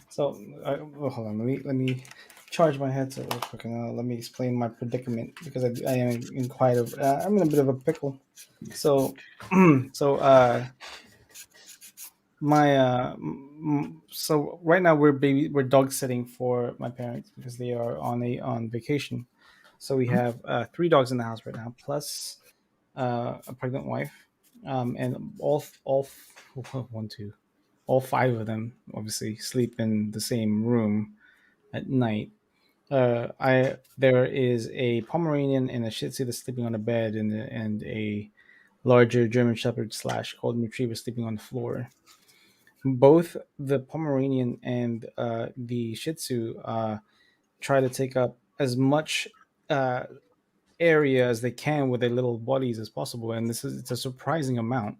So, hold on. Let me charge my headset real quick, and let me explain my predicament because I am in quite a I'm in a bit of a pickle. So, my so right now we're dog sitting for my parents because they are on vacation. So we have 3 dogs in the house right now, plus a pregnant wife, and one, two, all 5 of them obviously sleep in the same room at night. I There is a Pomeranian and a Shih Tzu that's sleeping on a bed, and a larger German Shepherd slash Golden Retriever sleeping on the floor. Both the Pomeranian and the Shih Tzu try to take up as much uh, area as they can with their little bodies as possible, and it's a surprising amount.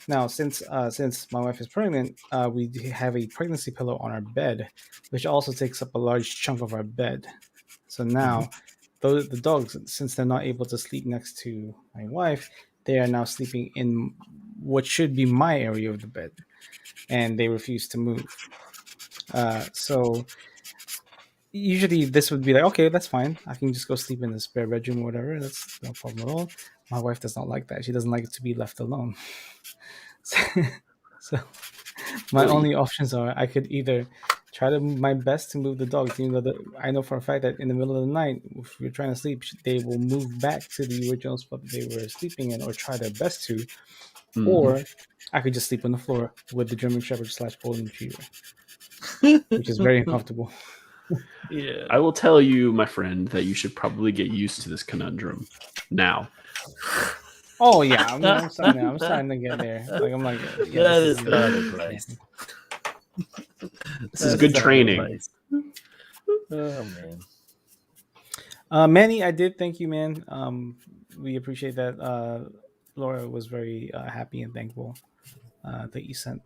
Now, since my wife is pregnant, we have a pregnancy pillow on our bed, which also takes up a large chunk of our bed. So now, the dogs, since they're not able to sleep next to my wife, they are now sleeping in what should be my area of the bed, and they refuse to move. So usually this would be like, okay, that's fine. I can just go sleep in the spare bedroom or whatever. That's no problem at all. My wife does not like that. She doesn't like it to be left alone. So my only options are I could either try to my best to move the dogs. I know for a fact that in the middle of the night, if we're trying to sleep, they will move back to the original spot that they were sleeping in, or try their best to. Mhm. Or I could just sleep on the floor with the German Shepherd slash Golden Retriever, which is very uncomfortable. Yeah. I will tell you, my friend, that you should probably get used to this conundrum now. Oh yeah, I mean, I'm starting to get there. Like I'm like, yeah, That this is bad advice. This is good training. Oh man. Manny, I did thank you, man. We appreciate that. Laura was very happy and thankful that you sent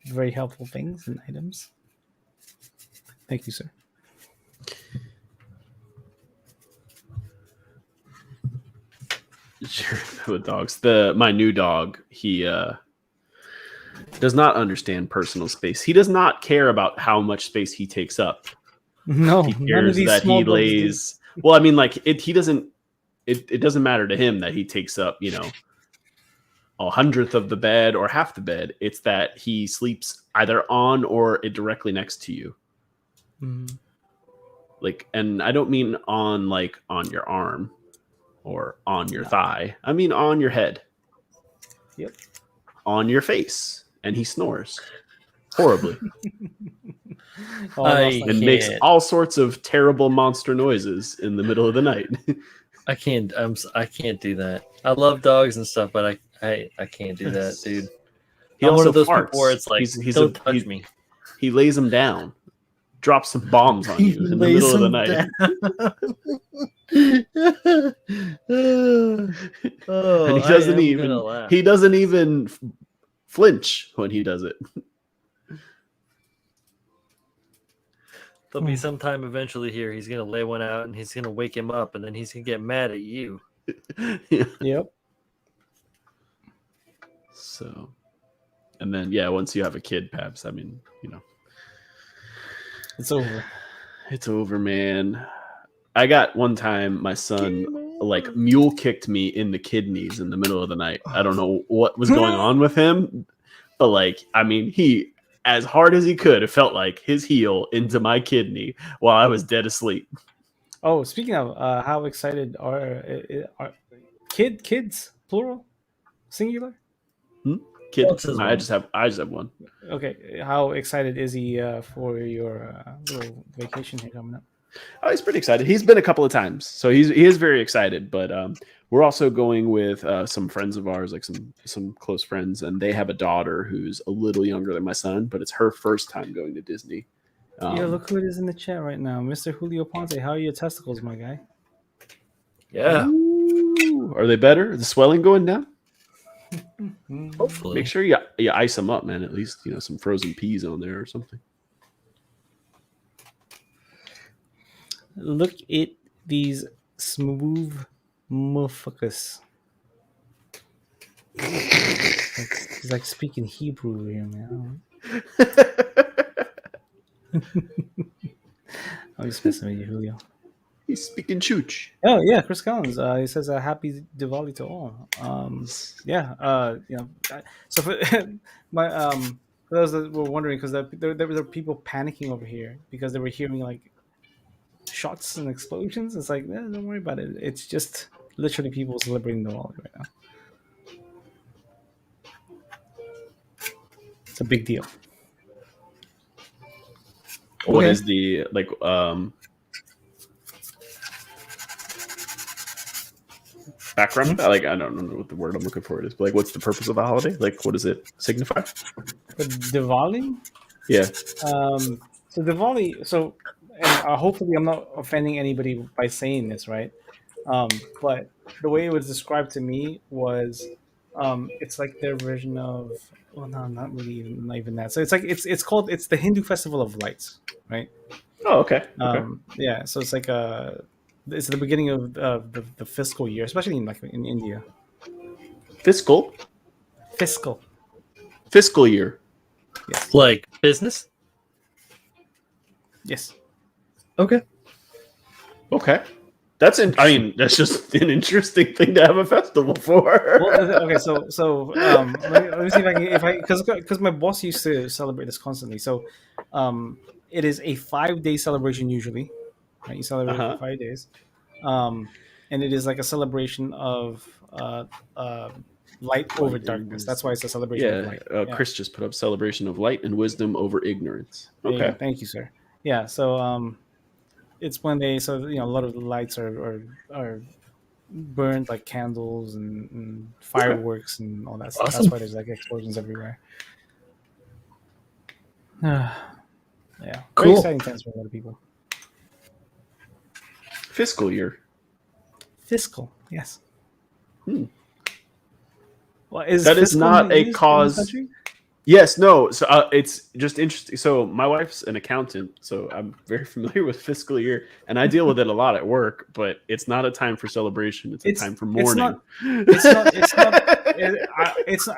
very helpful things and items. Thank you, sir. Sure, the dogs. My new dog, he does not understand personal space. He does not care about how much space he takes up. No, He none of cares these that small he dogs do. lays. Well, I mean, like he doesn't. It doesn't matter to him that he takes up, 100th of the bed or half the bed. It's that he sleeps either on or directly next to you. Mhm. Like, and I don't mean on like on your arm or on your thigh. I mean on your head. Yep. On your face. And he snores horribly. Oh, I lost I And my- makes can't. all sorts of terrible monster noises in the middle of the night. I can't. I can't do that. I love dogs and stuff, but I can't do that, dude. He I'm one also of those farts. people where it's like, He's don't touch me. He lays them down, drops some bombs on you in the middle of the night. And Oh, I am gonna laugh. he doesn't even flinch when he does it. There'll be some time eventually here. He's gonna lay one out, and he's gonna wake him up, and then he's gonna get mad at you. Yeah. Yep. So, and then yeah, once you have a kid, Pabs, I mean, It's over. it's over, man. I got one time my son like mule kicked me in the kidneys in the middle of the night. I don't know what was going on with him, but like, I mean, he as hard as he could, it felt like his heel into my kidney while I was dead asleep. Oh, speaking of, how excited are kids plural, singular? Kid, What's his I one? just have one. Okay, how excited is he for your little vacation here coming up? Oh, he's pretty excited. He's been a couple of times, so he is very excited. But we're also going with some friends of ours, like some close friends, and they have a daughter who's a little younger than my son, but it's her first time going to Disney. Yeah, look who it is in the chat right now, Mr. Julio Ponce. How are your testicles, my guy? Yeah, Ooh, are they better? Is the swelling going down? hopefully. Make sure you ice them up, man. At least some frozen peas on there or something. Look at these smooth motherfuckers. He's like speaking Hebrew here, man. I'm just messing with you, Julio. He's speaking chooch. Oh yeah, Chris Collins. He says happy Diwali to all. So for my for those that were wondering, because there were people panicking over here because they were hearing like shots and explosions. It's like, don't worry about it. It's just literally people celebrating Diwali right now. It's a big deal. What Okay. is the background? Like, I don't know what the word I'm looking for is, but like, what's the purpose of the holiday? Like, what does it signify? But Diwali. Yeah. So Diwali. So, and hopefully, I'm not offending anybody by saying this, right? But the way it was described to me was, it's like their version of. Well, no, not really, not even that. So it's like it's the Hindu Festival of Lights, right? Oh, okay. Okay. Yeah. So it's like it's the beginning of the fiscal year, especially in India. Fiscal year. Yes. Like business. Yes. Okay. Okay. I mean, that's just an interesting thing to have a festival for. Well, okay, so let me see if I because my boss used to celebrate this constantly. So, it is a 5-day celebration usually, right? You celebrate for 5 days, and it is like a celebration of light over darkness. That's why it's a celebration of light. Chris just put up celebration of light and wisdom over ignorance. There you Okay. go. Thank you, sir. Yeah, so it's when they a lot of the lights are burned like candles and fireworks and all that stuff. Awesome. That's why there's like explosions everywhere. Yeah, very Cool. exciting times for a lot of people. Fiscal year. Fiscal, yes. Hmm. Well, is That is fiscal not used a in this cause. country? Yes, no. So it's just interesting. So my wife's an accountant, so I'm very familiar with fiscal year, and I deal with it a lot at work. But it's not a time for celebration. It's a time for mourning. It's not.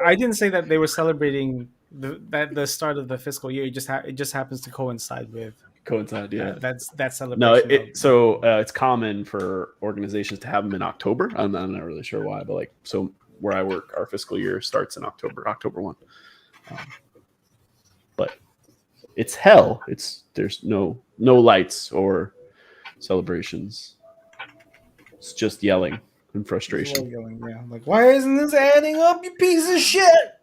I didn't say that they were celebrating the start of the fiscal year. It just happens to coincide with Yeah. that celebration. No, it's common for organizations to have them in October. I'm not really sure why, but like, so where I work, our fiscal year starts in October 1. But it's hell. There's no lights or celebrations. It's just yelling and frustration. Yelling, yeah. Like, why isn't this adding up, you piece of shit?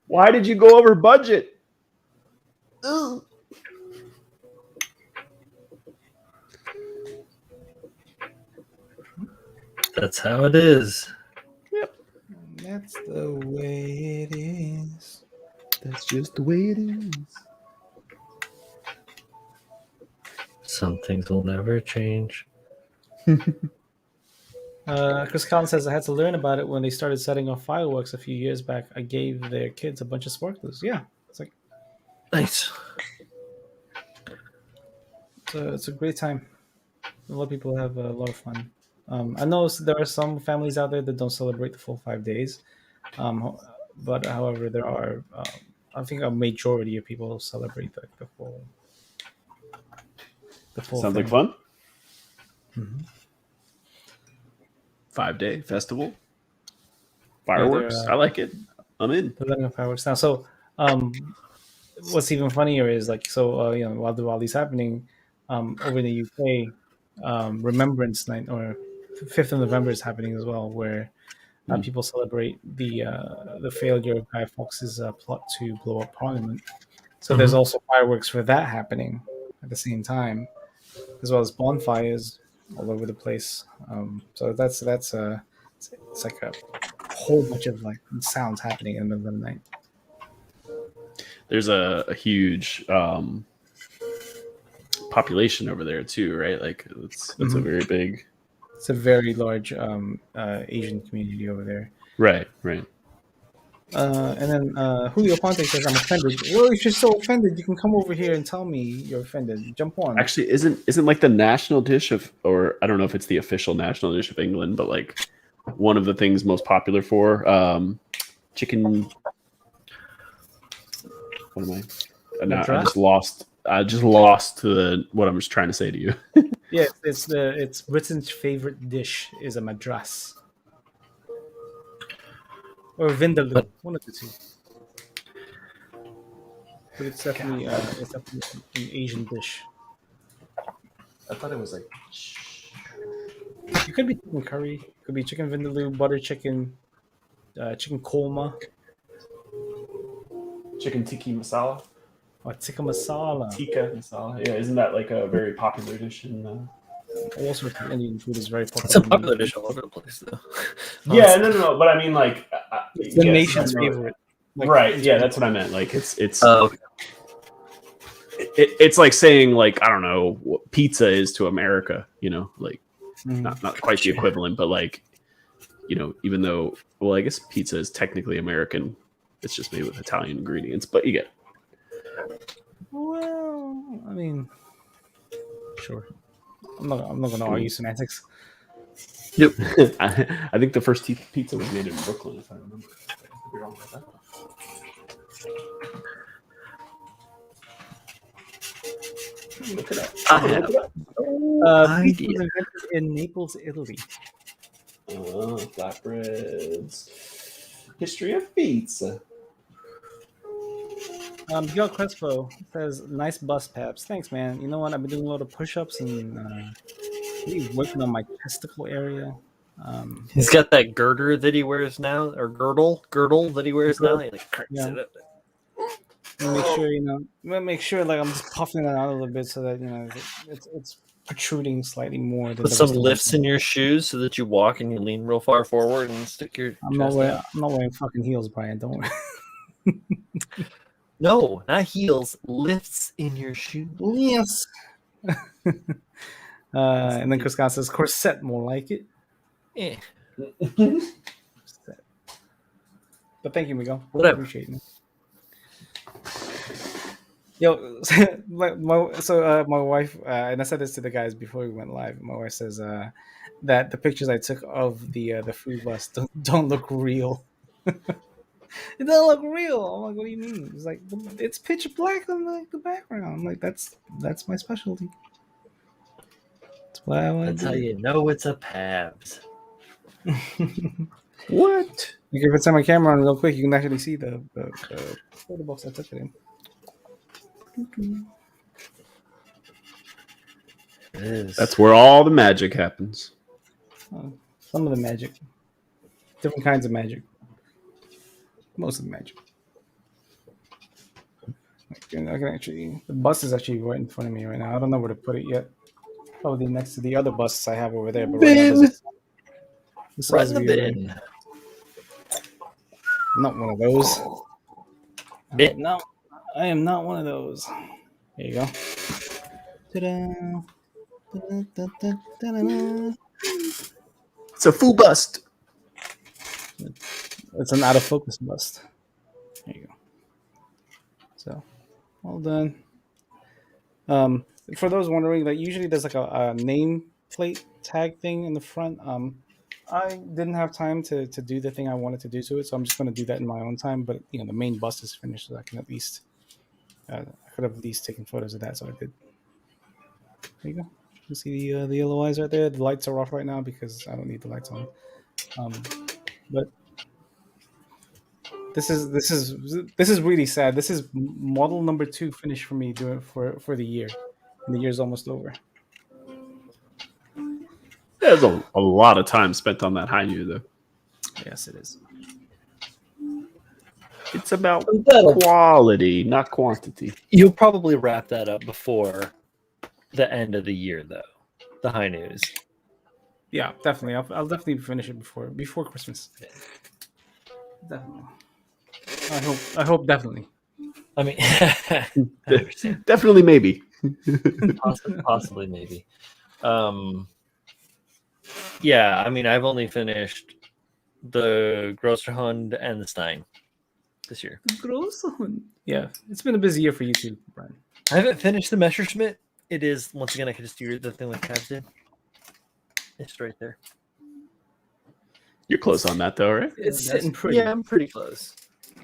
Why did you go over budget? Ugh. That's how it is. Yep. That's the way it is. That's just the way it is. Some things will never change. Chris Collins says, I had to learn about it when they started setting off fireworks a few years back. I gave their kids a bunch of sparklers. Yeah, it's like Nice. it's a great time. A lot of people have a lot of fun. I know there are some families out there that don't celebrate the full 5 days, but however, there are I think a majority of people celebrate the full. Sounds thing. like fun. Mm-hmm. 5-day festival. Fireworks. I like it. I'm in. They're letting off fireworks now. So, what's even funnier is while these happening, over in the UK, Remembrance Night or 5th of November is happening as well, where people celebrate the failure of Guy Fawkes's plot to blow up Parliament. So there's also fireworks for that happening at the same time, as well as bonfires all over the place. So that's it's like a whole bunch of like sounds happening in the middle of the night. There's a huge population over there too, right? Like it's a very big. It's a very large Asian community over there. Right. And then Julio Ponte says, "I'm offended." Well, if you're so offended, you can come over here and tell me you're offended. Jump on. Actually, isn't like the national dish or I don't know if it's the official national dish of England, but like one of the things most popular for chicken. What am I? No, I just lost to what I'm just trying to say to you. Yeah, it's Britain's favorite dish is a madras or vindaloo, one of the two. But it's definitely an Asian dish. I thought it was like. It could be chicken curry, could be chicken vindaloo, butter chicken, chicken korma, Chicken tikka masala. or tikka masala. Tikka masala. Yeah, isn't that like a very popular dish in? All sorts of Indian food is very popular. It's a popular dish all over the place, though. Yeah, no. But I mean, like, it's the nation's favorite. Like, right? Yeah, that's what I meant. Like, it's it's like saying like I don't know what pizza is to America. You know, like not quite the equivalent, but like even though I guess pizza is technically American, it's just made with Italian ingredients. But you get. Well, I mean, sure. I'm not going to argue semantics. Yep. I think the first pizza was made in Brooklyn, if I remember. I could be wrong about that. Look it up. Pizza was invented in Naples, Italy. Flatbreads. History of pizza. Miguel Crespo says, "Nice bust, Paps. Thanks, man. You know what? I've been doing a lot of push-ups and really working on my testicle area. He's got that girder that he wears now, or girdle that he wears now. He like cracks it up. Make sure like I'm just puffing it out a little bit so that it's protruding slightly more. Put some lifts in your shoes so that you walk and you lean real far forward and stick your. I'm not wearing fucking heels, Brian. Don't worry. No, not heels. Lifts in your shoes. Yes. And then Chris Scott says, "Corset, more like it." Eh. But thank you, Miguel. Whatever. Appreciate it. Yo, my wife, and I said this to the guys before we went live. My wife says that the pictures I took of the food bus don't look real. It doesn't look real. I'm like, what do you mean? It's like it's pitch black on the background. I'm like, that's my specialty. That's what I want. That's how you know it's a Pabs. What? You can turn my camera on real quick. You can actually see the photo box I took it in. It is. That's where all the magic happens. Some of the magic, different kinds of magic. Most of the magic. I can actually. The bus is actually right in front of me right now. I don't know where to put it yet. Probably next to the other buses I have over there. But right now, Bin. this Right size in the view. bin. I'm not one of those. Bin. No, I am not one of those. There you go. Ta-da. Ta-da-da-da-da-da. It's a full bust. It's an out of focus bust. There you go. So, all done. For those wondering, like usually there's like a name plate tag thing in the front. I didn't have time to do the thing I wanted to do to it, so I'm just going to do that in my own time. But you know, the main bust is finished, so I can at least I could have at least taken photos of that, so I did. There you go. You see the yellow eyes right there. The lights are off right now because I don't need the lights on. But this is really sad. This is model number 2 finished for me doing for the year, and the year's almost over. There's a lot of time spent on that Hainu, though. Yes, it is. It's about That'll- quality, not quantity. You'll probably wrap that up before the end of the year, though. The high news. Yeah, definitely. I'll definitely finish it before Christmas. Definitely. I hope definitely. I mean, I understand. Definitely, maybe. Possibly, maybe. Yeah, I mean, I've only finished the Grosserhund and the Stein this year. Yeah, it's been a busy year for you too, Brian. I haven't finished the Messerschmitt. It is, once again, I could just do the thing like Cavs did. It's right there. You're close on that, though, right? It's sitting pretty. Yeah, I'm pretty close.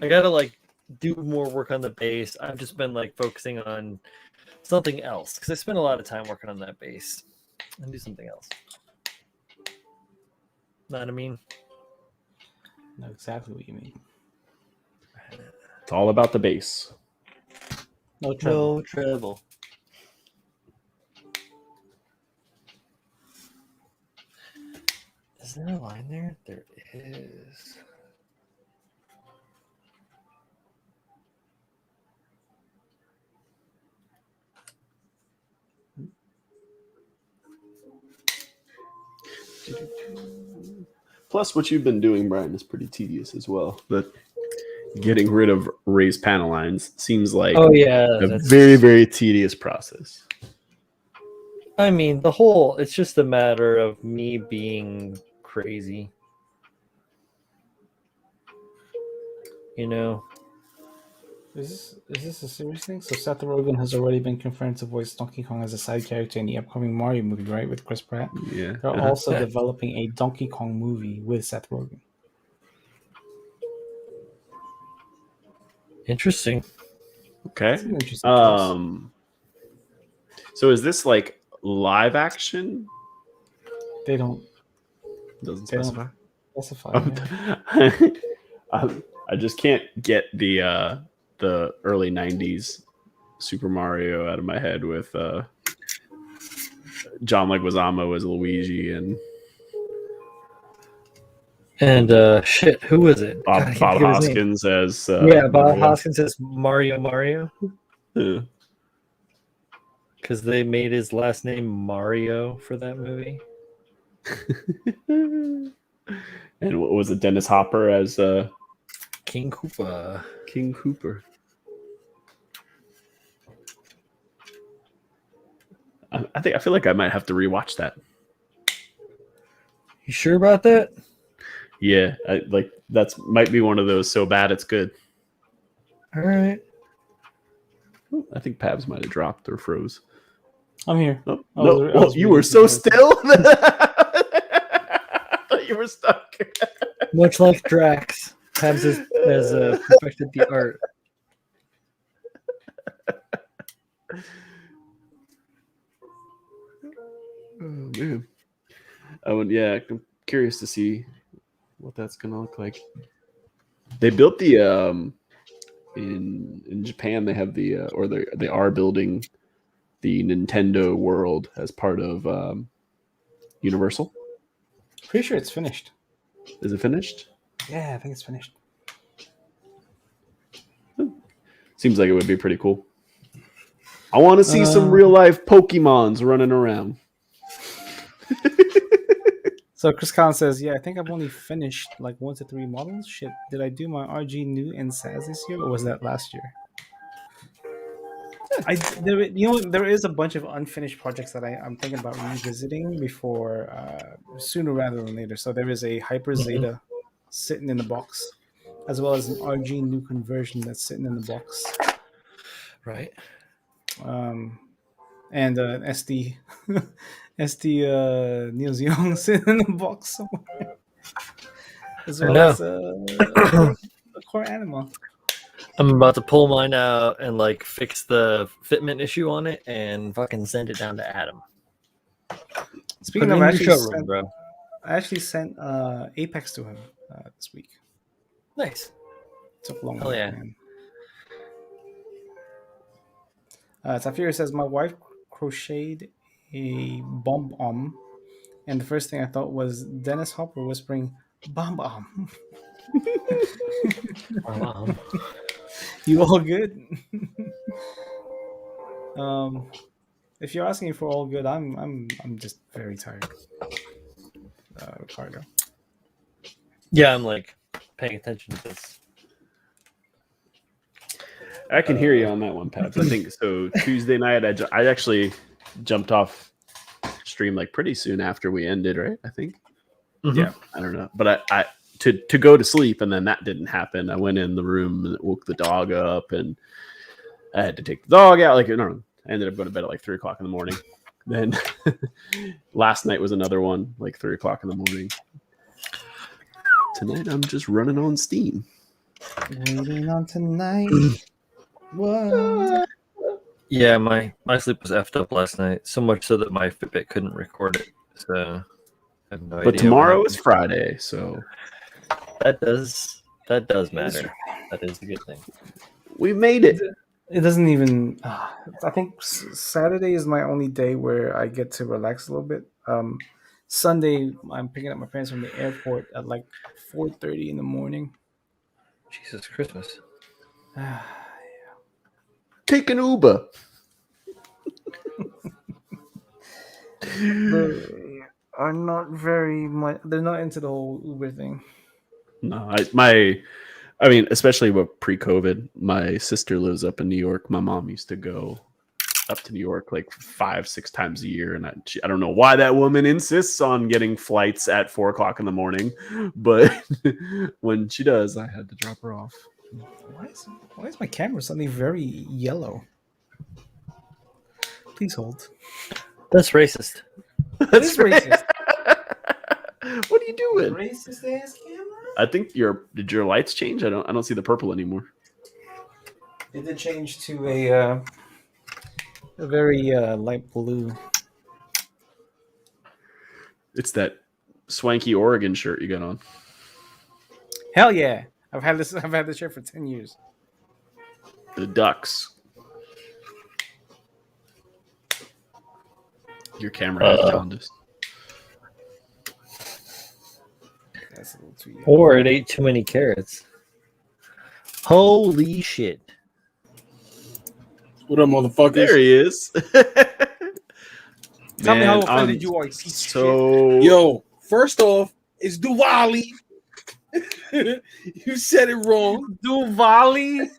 I gotta like do more work on the base. I've just been like focusing on something else because I spent a lot of time working on that base. And do something else. Know what I mean? I know exactly what you mean. It's all about the base. No trouble. No trouble. Is there a line there? There is. Plus, what you've been doing, Brian, is pretty tedious as well. But getting rid of raised panel lines seems like a very, very tedious process. I mean, it's just a matter of me being crazy. You know? Is this a serious thing? So Seth Rogen has already been confirmed to voice Donkey Kong as a side character in the upcoming Mario movie, right? With Chris Pratt. Yeah. They're also developing a Donkey Kong movie with Seth Rogen. Interesting. Okay. It's an interesting choice. So is this like live action? They don't Specify. Yeah. I just can't get the early '90s Super Mario out of my head with John Leguizamo as Luigi and shit, who was it? Bob Hoskins as Bob Mario. Hoskins as Mario. Yeah. Because they made his last name Mario for that movie. And what was it? Dennis Hopper as King Koopa. King Cooper. I feel like I might have to rewatch that. You sure about that? Yeah, that's might be one of those so bad it's good. All right. I think Pabs might have dropped or froze. I'm here. Oh, no, you were so still. I thought you were stuck. Much like Drax, Pabs has perfected the art. Oh man. I'm curious to see what that's gonna look like. They built the in Japan. They have the or they are building the Nintendo World as part of Universal. Pretty sure it's finished. Is it finished? Yeah, I think it's finished. Seems like it would be pretty cool. I want to see some real life Pokemons running around. So Chris Collins says, "Yeah, I think I've only finished like 1 to 3 models. Shit, did I do my RG new and SAS this year, or was that last year?" There is a bunch of unfinished projects that I'm thinking about revisiting before sooner rather than later. So there is a Hyper Zeta sitting in the box, as well as an RG new conversion that's sitting in the box. Right. And an SD Neo Zeon sitting in the box somewhere. As well as a core Anima. I'm about to pull mine out and like fix the fitment issue on it and fucking send it down to Adam. Speaking of, I actually sent Apex to him this week. Nice. Took long. Hell yeah. Man. Zafira says, my wife crocheted a bomb and the first thing I thought was Dennis Hopper whispering bomb. You all good? If you're asking for all good, I'm just very tired, Ricardo. Yeah, I'm like paying attention to this. I can hear you on that one, Pat. I think so. Tuesday night, I actually jumped off stream like pretty soon after we ended, right? I think. Mm-hmm. Yeah, I don't know, but I to go to sleep, and then that didn't happen. I went in the room and woke the dog up, and I had to take the dog out. Like, I ended up going to bed at like 3:00 in the morning. Then last night was another one, like 3:00 in the morning. Tonight I'm just running on Steam. Waiting on tonight. What? Yeah, my sleep was effed up last night, so much so that my Fitbit couldn't record it. So I have no idea. But tomorrow is Friday, so that does matter. That is a good thing. We made it. It doesn't even. I think Saturday is my only day where I get to relax a little bit. Sunday, I'm picking up my parents from the airport at like 4:30 in the morning. Jesus Christmas. Yeah. Take an Uber. They are not very much. They're not into the whole Uber thing. No, I mean, especially with pre-COVID, my sister lives up in New York. My mom used to go up to New York like 5-6 times a year, and I don't know why that woman insists on getting flights at 4:00 in the morning, but when she does, I had to drop her off. Why is my camera suddenly very yellow? Please hold. That's racist. That's racist. What are you doing? Racist ass camera. I think did your lights change? I don't see the purple anymore. It did change to a very light blue. It's that swanky Oregon shirt you got on. Hell yeah! I've had this shirt for 10 years. The Ducks. Your camera has jaundice. That's a little too young. Or it ate too many carrots. Holy shit. What up, motherfuckers? There he is. Tell me how offended you are, you piece of shit. Yo, first off, it's Diwali. You said it wrong. Diwali?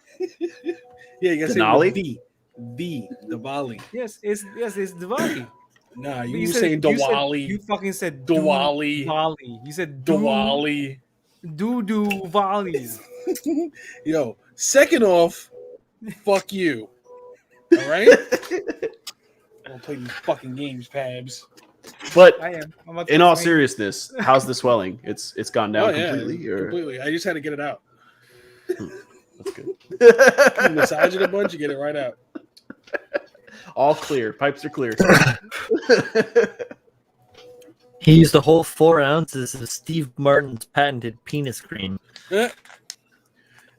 Yeah, you gotta Denali? say the Diwali. Yes, it's Diwali. Nah, you were saying Diwali. You fucking said Diwali. Diwali. You said Diwali. Diwali. Yo, second off, fuck you. All right? Don't play these fucking games, Pabs. But I am. In all seriousness, how's the swelling? It's gone down completely? Or? Completely. I just had to get it out. That's good. You massage it a bunch, you get it right out. All clear. Pipes are clear. He used a whole 4 ounces of Steve Martin's patented penis cream. It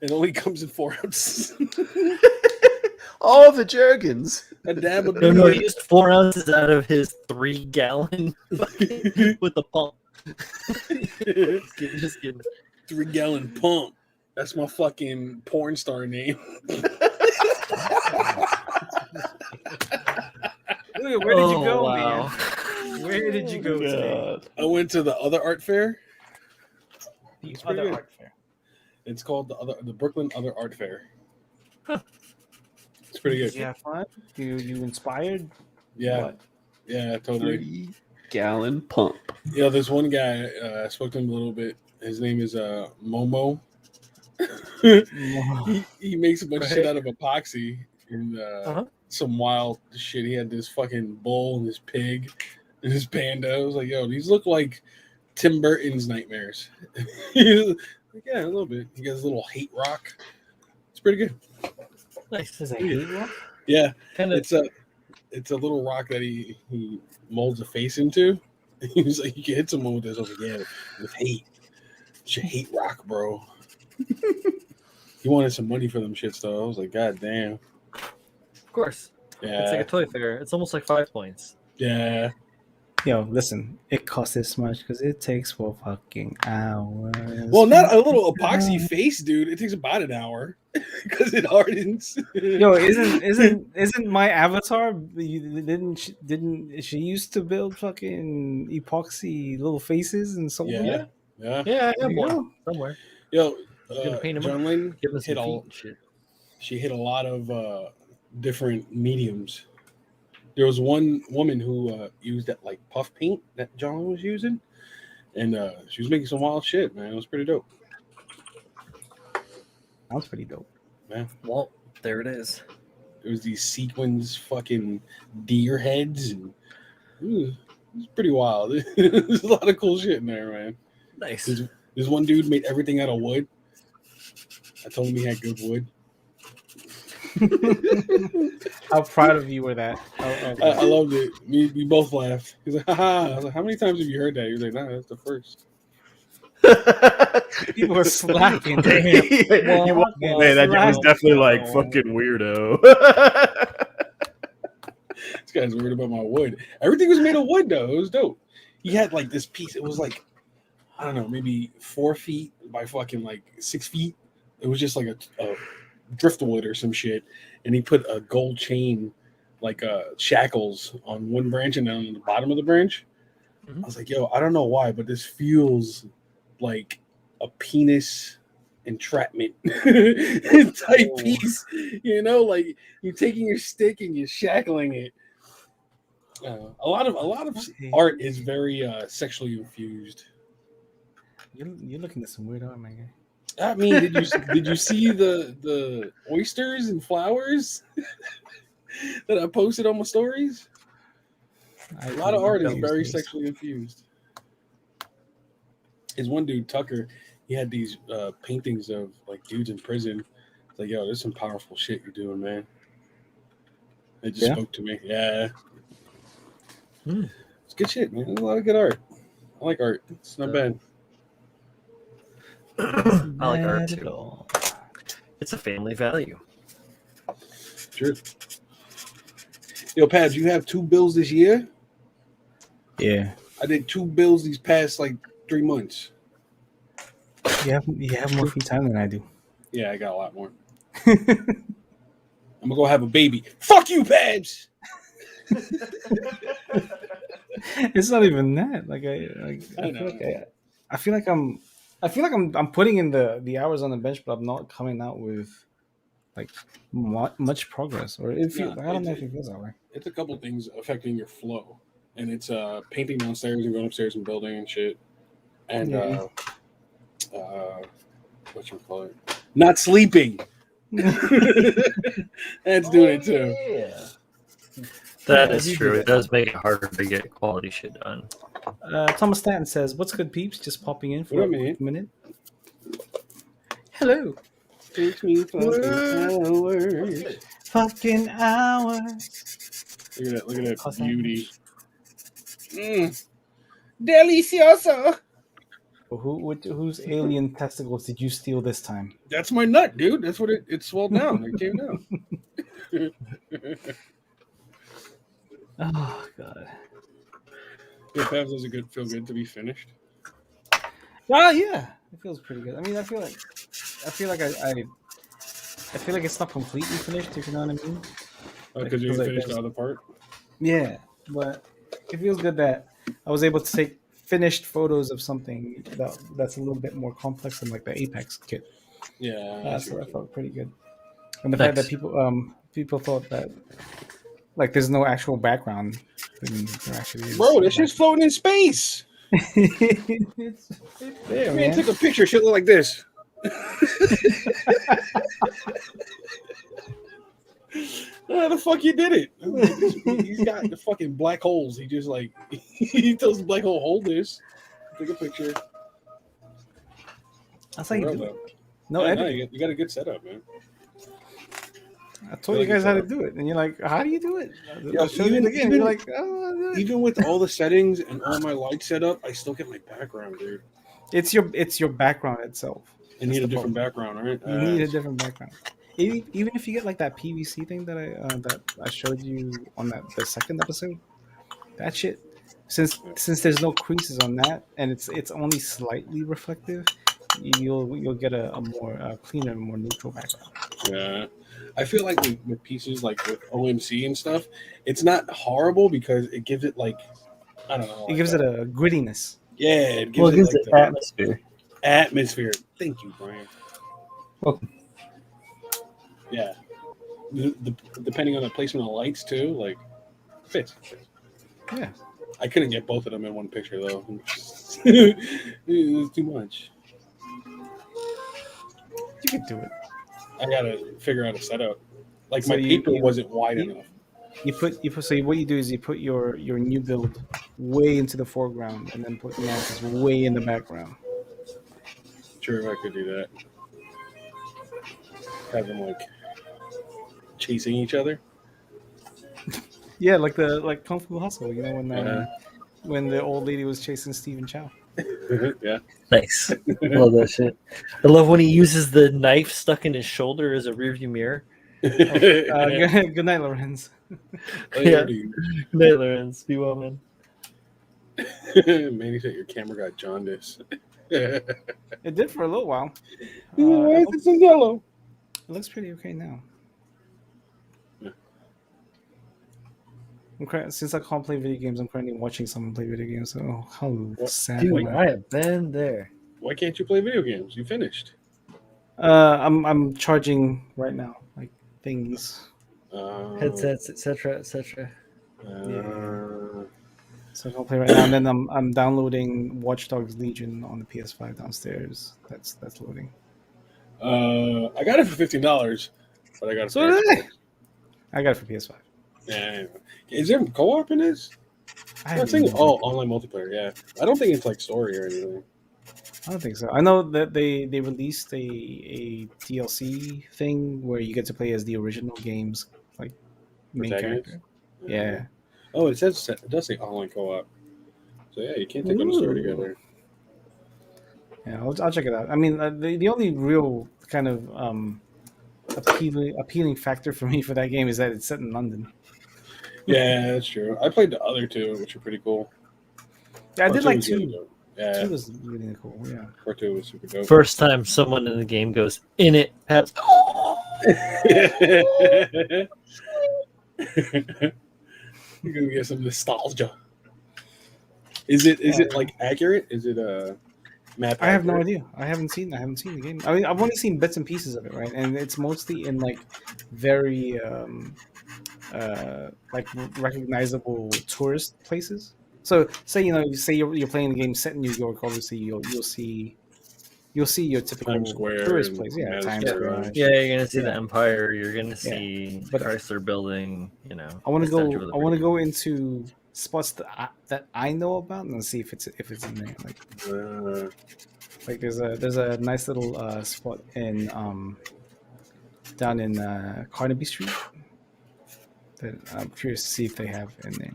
only comes in 4 ounces. All the Jergens. A dab of No, he beer. used 4 ounces out of his 3-gallon bucket with the pump. Just kidding. 3-gallon pump. That's my fucking porn star name. Where did you go, wow. man? Where did you go today? I went to the other art fair. The It's pretty other good. art fair. It's called the Brooklyn Other Art Fair. It's pretty Did good. you have fun? You inspired? Yeah, What? yeah, totally. 3-gallon pump. Yeah, there's one guy. I spoke to him a little bit. His name is Momo. he makes a bunch of shit out of epoxy and some wild shit. He had this fucking bull and this pig and his panda. I was like, yo, these look like Tim Burton's nightmares. Like, yeah, a little bit. He got his little hate rock. It's pretty good. Nice. Is that hate rock? Yeah, Kind of. it's a little rock that he molds a face into. He was like, you can hit someone with this. I was like, yeah, with hate. It's your hate rock, bro. He wanted some money for them shits though. I was like, God damn. Of course. Yeah. It's like a toy fair. It's almost like 5 points. Yeah. Yo, listen, it costs this much because it takes 4 fucking hours. Well, not a little epoxy face, dude. It takes about an hour because it hardens. Yo, isn't my avatar? Didn't she used to build fucking epoxy little faces and so on? Yeah. Yeah, I There have you one go. somewhere. Yo, Gonna paint 'em up. John Lynn Give us hit some feet all. and shit. She hit a lot of different mediums. There was one woman who used that like puff paint that John was using, and she was making some wild shit, man. It was pretty dope. Sounds pretty dope. Well, there it is. It was these sequins, fucking deer heads, and it was pretty wild. There's a lot of cool shit in there, man. Nice. This one dude made everything out of wood. I told him he had good wood. How proud of you were that? I loved it. We both laughed. He's like, haha. I was like, how many times have you heard that? He was like, nah, that's the first. People were slacking. Man, that guy was definitely like fucking weirdo. This guy's weird about my wood. Everything was made of wood, though. It was dope. He had like this piece. It was like, I don't know, maybe 4 feet by fucking like 6 feet. It was just like a driftwood or some shit. And he put a gold chain, like shackles on one branch and then on the bottom of the branch. Mhm. I was like, yo, I don't know why, but this feels like a penis entrapment type piece. You know, like you're taking your stick and you're shackling it. A lot of art is very sexually infused. You're looking at some weird art, man. I mean, did you see the oysters and flowers that I posted on my stories? A lot of art is very sexually infused. There's one dude, Tucker. He had these paintings of like dudes in prison. It's like, yo, there's some powerful shit you're doing, man. It just spoke to me. Yeah, it's good shit, man. There's a lot of good art. I like art. It's not bad. I like art too. It's a family value. Sure. Yo, Pat, do you have 2 bills this year? Yeah. I did 2 bills these past like 3 months. You have more free time than I do. Yeah, I got a lot more. I'm gonna go have a baby. Fuck you, Pabs. It's not even that. I feel like I'm putting in the hours on the bench, but I'm not coming out with like much progress. Or it feels, I don't know if it feels that way. It's a couple things affecting your flow, and it's painting downstairs and going upstairs and building and shit, and what you call it? Not sleeping. That's doing it too. Yeah. That is true. It does make it harder to get quality shit done. Thomas Stanton says, "What's good, peeps? Just popping in for What a up, man? minute." Hello. Takes me fucking hours. Fucking hours. Look at that beauty. Delicioso. Whose alien testicles did you steal this time? That's my nut, dude. That's what it swelled down. It came down. Oh god. Yeah, Pabs, does it feel good to be finished? Oh yeah, it feels pretty good. I mean, I feel like I feel like it's not completely finished. If you know what I mean? Because you Like, finished the other part. Yeah, but it feels good that I was able to take finished photos of something that's a little bit more complex than like the Apex kit. Yeah, So that felt pretty good. And the fact that people thought that like there's no actual background, then there actually is. bro, this shit's floating in space. It's there, Man, man. took a picture. Shit look like this. How the fuck you did it? He's got the fucking black holes. He just like he tells the black hole, hold this. Take a picture. That's how you For do real, it. though. No Yeah, editing. you got a good setup, man. I told you guys how to do it, and you're like, "How do you do it?" Yeah, I showed you even- again. even- You're like, "Oh, I'll do it." Even with all the settings and all my lights set up, I still get my background, dude. It's your background itself. I need a the different background, right? You need a different background. Even if you get like that PVC thing that I showed you on the second episode, that shit. Since there's no creases on that, and it's only slightly reflective, you'll get a more cleaner, more neutral background. Yeah. I feel like with pieces like with OMC and stuff, it's not horrible because it gives it like I don't know. It gives it a grittiness. Yeah, it gives Well, it it gives like it the atmosphere. atmosphere. Thank you, Brian. Welcome. Yeah. Depending on the placement of lights too, like fits. Yeah. I couldn't get both of them in one picture though. It was too much. You could do it. I gotta figure out a setup. Like So my you- paper you- wasn't wide enough. You put so what you do is you put your new build way into the foreground, and then put Mantis way in the background. Sure, I could do that. Have them like chasing each other. Yeah, like Kung Fu Hustle. You know Uh-huh. when the old lady was chasing Stephen Chow. Yeah. Nice. I love that shit. I love when he uses the knife stuck in his shoulder as a rearview mirror. Good night, Lorenz. Yeah. Good night, Lorenz. Be well, man. Manny said your camera got jaundice. It did for a little while. Why is it so yellow? It looks pretty okay now. Yeah. Since I can't play video games, I'm currently watching someone play video games. So how sad Dude, am I? I have been there. Why can't you play video games? You finished. I'm charging right now, like things. Headsets, etc., etc. So I can play right now, and then I'm downloading Watch Dogs Legion on the PS5 downstairs. That's loading. I got it for $15, but I got it. So did I. I got it for PS5. Yeah. Is there co-op in this? I I'm thinking, online multiplayer. Yeah. I don't think it's like story or anything. I don't think so. I know that they released a DLC thing where you get to play as the original game's like main Protagonist? character. Yeah. Oh, it does say online co-op. So yeah, you can't take on a story together. Yeah, I'll check it out. I mean, the only real kind of appealing factor for me for that game is that it's set in London. Yeah, that's true. I played the other two, which are pretty cool. Yeah, I Part did like was really two. dope. Yeah, Two was really cool. Yeah. part 2 was super dope. First time someone in the game goes in it. Pats. You're gonna get some nostalgia. Is it like accurate? Is it map? I have no accurate? idea. I haven't seen the game. I mean, I've only seen bits and pieces of it, right? And it's mostly in like very like recognizable tourist places. So say you're playing a game set in New York, obviously you'll see your typical Times Square tourist and place. Yeah, Madison Times Square. Square. Yeah, you're gonna see the Yeah. Empire. You're gonna see But- Chrysler Building. I want to the Statue of go. the I want to Liberty. go into spots that I know about and see if it's in there. Like there's a nice little spot in down in Carnaby Street that I'm curious to see if they have in there.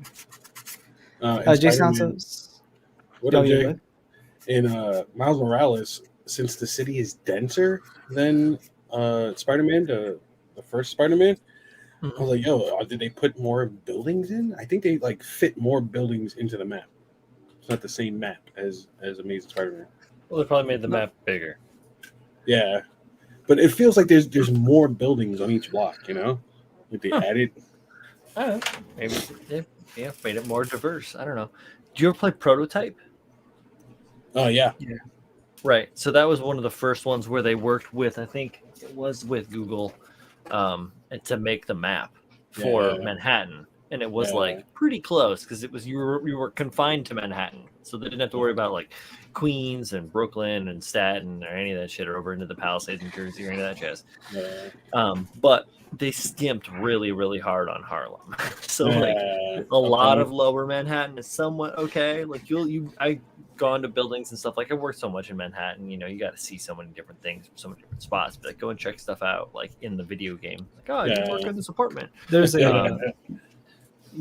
Jason Spider-Man- says, What up, Oh, yeah, Jay? good. In Miles Morales, since the city is denser than Spider-Man, the first Spider-Man, I was like, yo, did they put more buildings in? I think they like fit more buildings into the map. It's not the same map as Amazing Spider-Man. Well, they probably made the map bigger. Yeah, but it feels like there's more buildings on each block. You know, like they added. I don't know. Maybe they made it more diverse. I don't know. Do you ever play Prototype? Oh yeah, Right. So that was one of the first ones where they worked with, I think it was with Google, to make the map for Yeah. Manhattan, and it was Yeah. like pretty close because it was you were confined to Manhattan, so they didn't have to worry about like Queens and Brooklyn and Staten or any of that shit, or over into the Palisades in Jersey or any of that jazz. yeah. But they skimped really, really hard on Harlem. So like Yeah. a lot of Lower Manhattan is somewhat okay. Like I gone to buildings and stuff. Like I worked so much in Manhattan, you got to see so many different things, so many different spots. But like go and check stuff out, like in the video game. Like, oh, I didn't work in this apartment. There's a Um,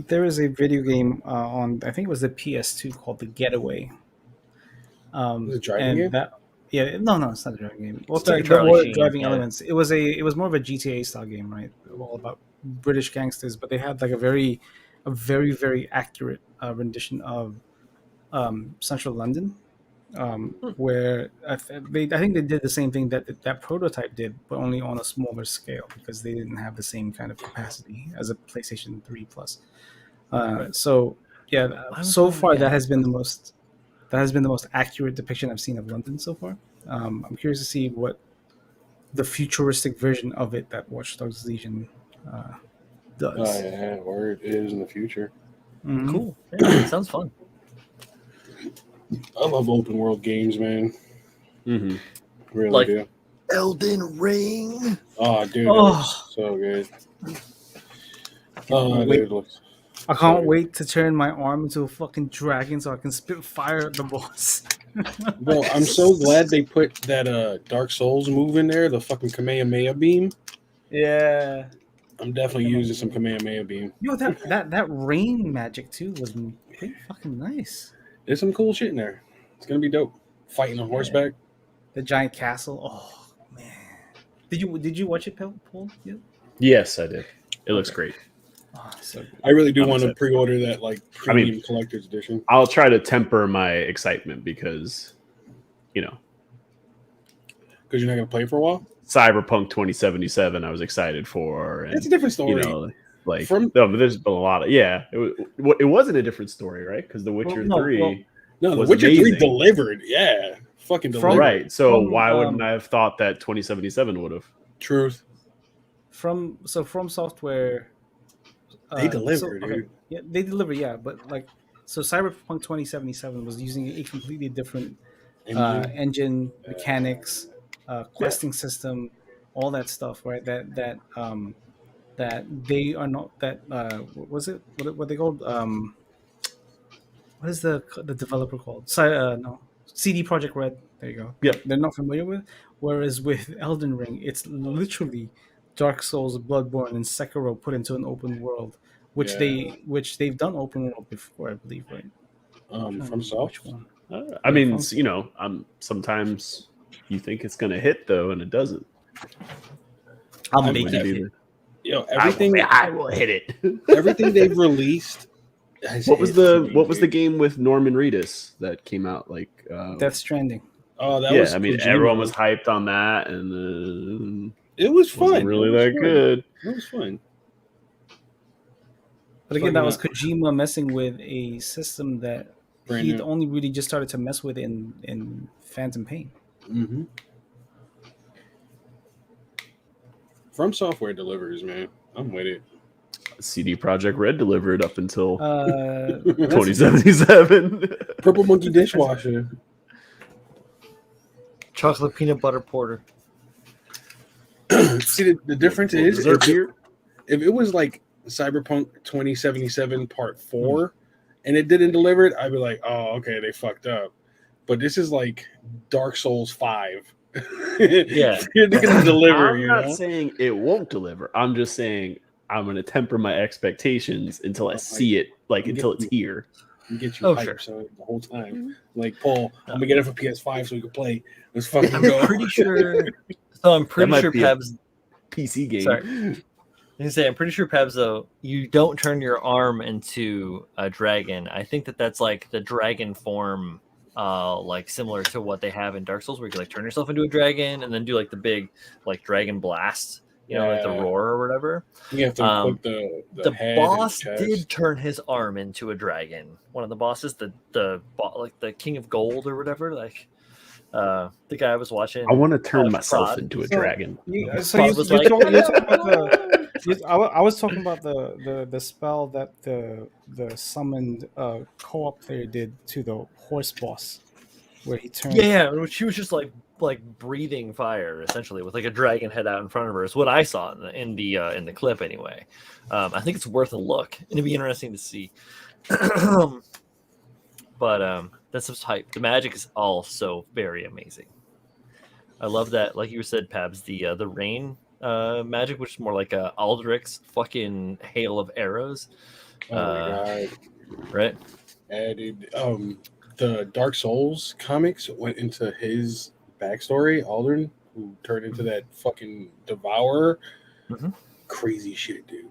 there is a video game on, I think it was the PS2, called The Getaway. Was it a driving and game? that yeah, no, it's not a driving game. Well, it's There like Charlie were Sheen, driving yeah. elements. It was more of a GTA style game, right? All about British gangsters, but they had like a very very accurate rendition of central London, where I think they did the same thing that Prototype did, but only on a smaller scale because they didn't have the same kind of capacity as a PlayStation 3 Plus. So yeah, so far that has been the most accurate depiction I've seen of London so far. I'm curious to see what the futuristic version of it that Watch Dogs Legion does. Oh yeah, word it is in the future. Mhm. Cool. Yeah, sounds fun. I love open world games, man. Mm-hmm. Really Like- do. Elden Ring. Oh, dude, that Oh. looks so good. Oh, wait. dude, looks. I can't wait to turn my arm into a fucking dragon so I can spit fire at the boss. Bro, I'm so glad they put that Dark Souls move in there, the fucking Kamehameha beam. Yeah. I'm definitely using some Kamehameha beam. Yo, that rain magic too was pretty fucking nice. There's some cool shit in there. It's gonna be dope. Fighting on horseback. The giant castle. Oh man. Did you watch it, Paul? Yeah. Yes, I did. It looks great. Oh, so good. I really do I'm want to excited. pre-order that like premium collector's edition. I'll try to temper my excitement because, Because you're not gonna play for a while. Cyberpunk 2077 I was excited for, and It's a different story. like From- no, but there's been a lot of it wasn't a different story, right? Because The Witcher Well, no, 3 No, The was Witcher 3 amazing. delivered. Yeah, fucking delivered. right. So from, why wouldn't I have thought that 2077 would have? Truth. From Software, They deliver, okay, dude. yeah, they deliver. Yeah, but like, so Cyberpunk 2077 was using a completely different engine, mechanics, questing system, all that stuff, right? That they are not that. What was it? What they called? What is the developer called? No, CD Projekt Red. There you go. Yep. They're not familiar with. Whereas with Elden Ring, it's literally Dark Souls, Bloodborne, and Sekiro put into an open world, which they've done open world before, I believe, right? From Soft. Which one? I mean, sometimes you think it's gonna hit though, and it doesn't. I'll I make mean, it hit. Yo, everything, I will hit it. everything they've released. What was the game with Norman Reedus that came out like? Death Stranding. Oh, that was. I mean, Kojima. everyone was hyped on that, and It was wasn't fun. really It was that fun. good. It was fun. But again, that was Kojima messing with a system that Brand he'd new. only really just started to mess with in Phantom Pain. Mm-hmm. From Software delivers, man. I'm with it. CD Projekt Red delivered up until That's- 2077. Purple Monkey dishwasher. Chocolate peanut butter porter. See, the difference is Dessert beer? if it was like Cyberpunk 2077 Part 4 and it didn't deliver it, I'd be like, oh, okay, they fucked up. But this is like Dark Souls 5. Yeah. They're going to deliver, I'm you not know? saying it won't deliver. I'm just saying I'm going to temper my expectations until I see it, until it's here. and get you Oh, hyped sure. so the whole time. Like, Paul, I'm gonna get it for PS5 so we can play. Let's fucking I'm go. pretty sure. So I'm pretty might sure be a- Pabs. PC game. Sorry. I'm pretty sure Pabs though you don't turn your arm into a dragon. I think that's like the dragon form, like similar to what they have in Dark Souls, where you can like turn yourself into a dragon and then do like the big like dragon blast, like the Yeah. roar or whatever. You have to Um, the The head and boss chest. did turn his arm into a dragon. One of the bosses, like the King of Gold or whatever, like the guy I was watching. I want to turn myself Prod. into a So, dragon. So Prod you, was you're, like, talking, you're talking about I was talking about the spell that the summoned co-op player did to the horse boss, where he turned. Yeah, she was just like breathing fire essentially with like a dragon head out in front of her. Is what I saw in the clip anyway. I think it's worth a look. It'd be interesting to see. But that's just hype. The magic is also very amazing. I love that, like you said, Pabs, the rain magic, which is more like a Aldrich's fucking hail of arrows. Oh my god! Right? Added the Dark Souls comics went into his backstory. Aldrin, who turned into that fucking devourer. Mhm. Crazy shit, dude.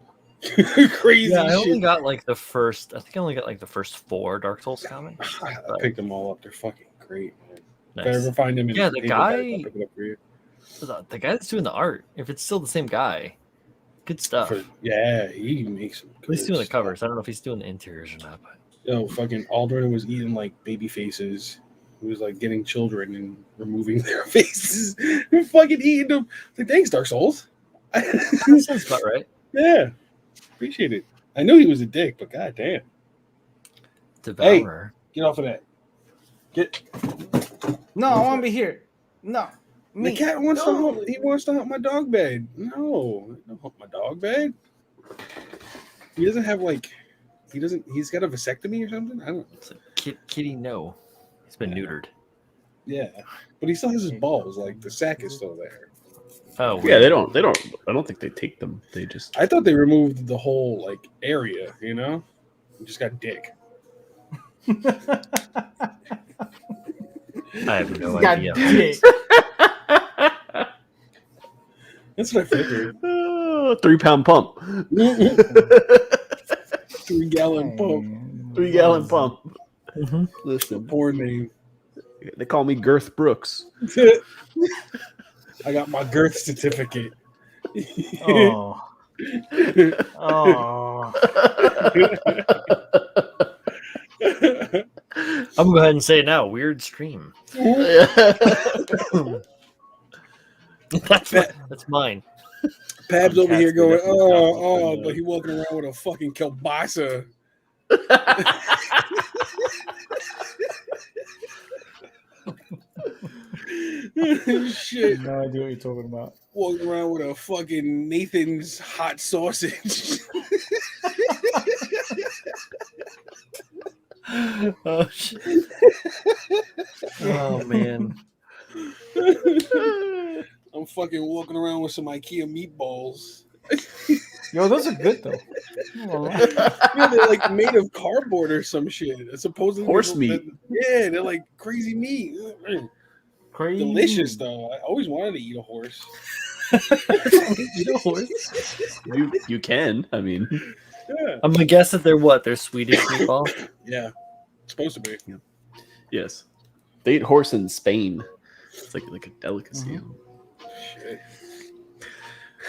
Crazy Yeah, I shit. only got like the first. I think I only got like the first 4 Dark Souls comics. I but picked them all up. They're fucking great, man. If I nice. ever find them in Yeah, the paperback, guy- I'll pick it up for you. The guy that's doing the art, if it's still the same guy, good stuff. Yeah, he makes some. At least good doing the stuff. covers. I don't know if he's doing the interiors or not. But Yo, fucking Aldrin was eating like baby faces. He was like getting children and removing their faces and fucking eating them. Like, thanks, Dark Souls. that sounds about right. Yeah, appreciate it. I knew he was a dick, but goddamn, Devourer. get off of that. Get No, I want to be here. No, the cat wants to hump. He wants to hump my dog bed. No, don't hump my dog bed. He doesn't have like. He doesn't. He's got a vasectomy or something. I don't know. It's like, kitty, no. He's been neutered. Yeah, but he still has his balls. Like the sack is still there. Oh, Yeah, they don't. I don't think they take them. They just. I thought they removed the whole like area. You know, you just got dick. I have no God idea. dick. That's what I figured. 3-pound pump. 3 gallon pump. 3 gallon pump. Mhm. Listen, Poor name. they call me Girth Brooks. I got my girth certificate. Oh. Oh. I'm gonna go ahead and say it now. Weird stream. That's mine. Pab's over Cats here are going, definitely oh, not but he walking around with a fucking kielbasa. Shit. No idea what you're talking about. Walking around with a fucking Nathan's hot sausage. Oh shit. Oh man. I'm fucking walking around with some IKEA meatballs. Yo, those are good though. Yeah, they're like made of cardboard or some shit. It's supposedly Horse meat. Yeah, they're like crazy meat. Crazy. Delicious though. I always wanted to eat a horse. You know horse? You can. I mean, Yeah. I'm gonna guess that they're what? They're Swedish meatball. Yeah. It's supposed to be. yes. They eat horse in Spain. It's like a delicacy. Shit.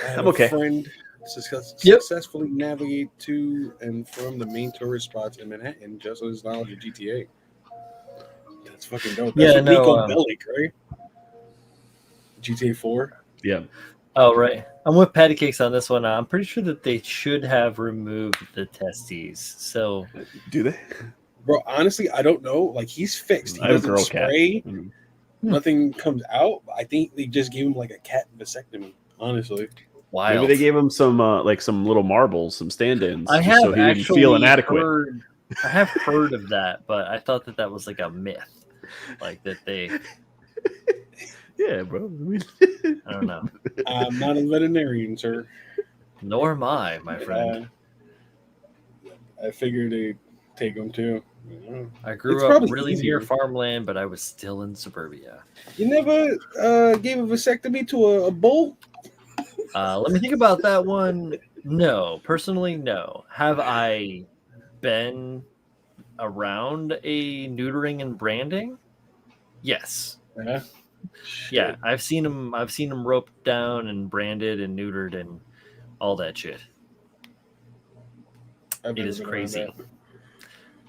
I had I'm a okay. friend Yep. successfully navigate to and from the main tourist spots in Manhattan just with his knowledge of GTA. That's fucking dope. That's Yeah, with no, Nico Bellic, right? GTA 4. Yeah. Oh right. I'm with Patty Cakes on this one. I'm pretty sure that they should have removed the testes. So Do they? Bro, honestly, I don't know. Like, he's fixed. He I have a doesn't girl cat. spray. Mm. Nothing comes out. I think they just gave him like a cat vasectomy, honestly. wild. Maybe they gave him some little marbles, some stand-ins, I just have so he didn't actually feel inadequate. I have heard of that, but I thought that was like a myth, like that they. Yeah, bro. I mean, I don't know. I'm not a veterinarian, sir. Nor am I, my friend. I figured they'd take him too. I grew It's up probably really easier. near farmland, but I was still in suburbia. You never gave a vasectomy to a bull? Let me think about that one. No, personally, no. Have I been around a neutering and branding? Yes. Yeah. Yeah, I've seen them. I've seen them roped down and branded and neutered and all that shit. I've It never is been around crazy. that.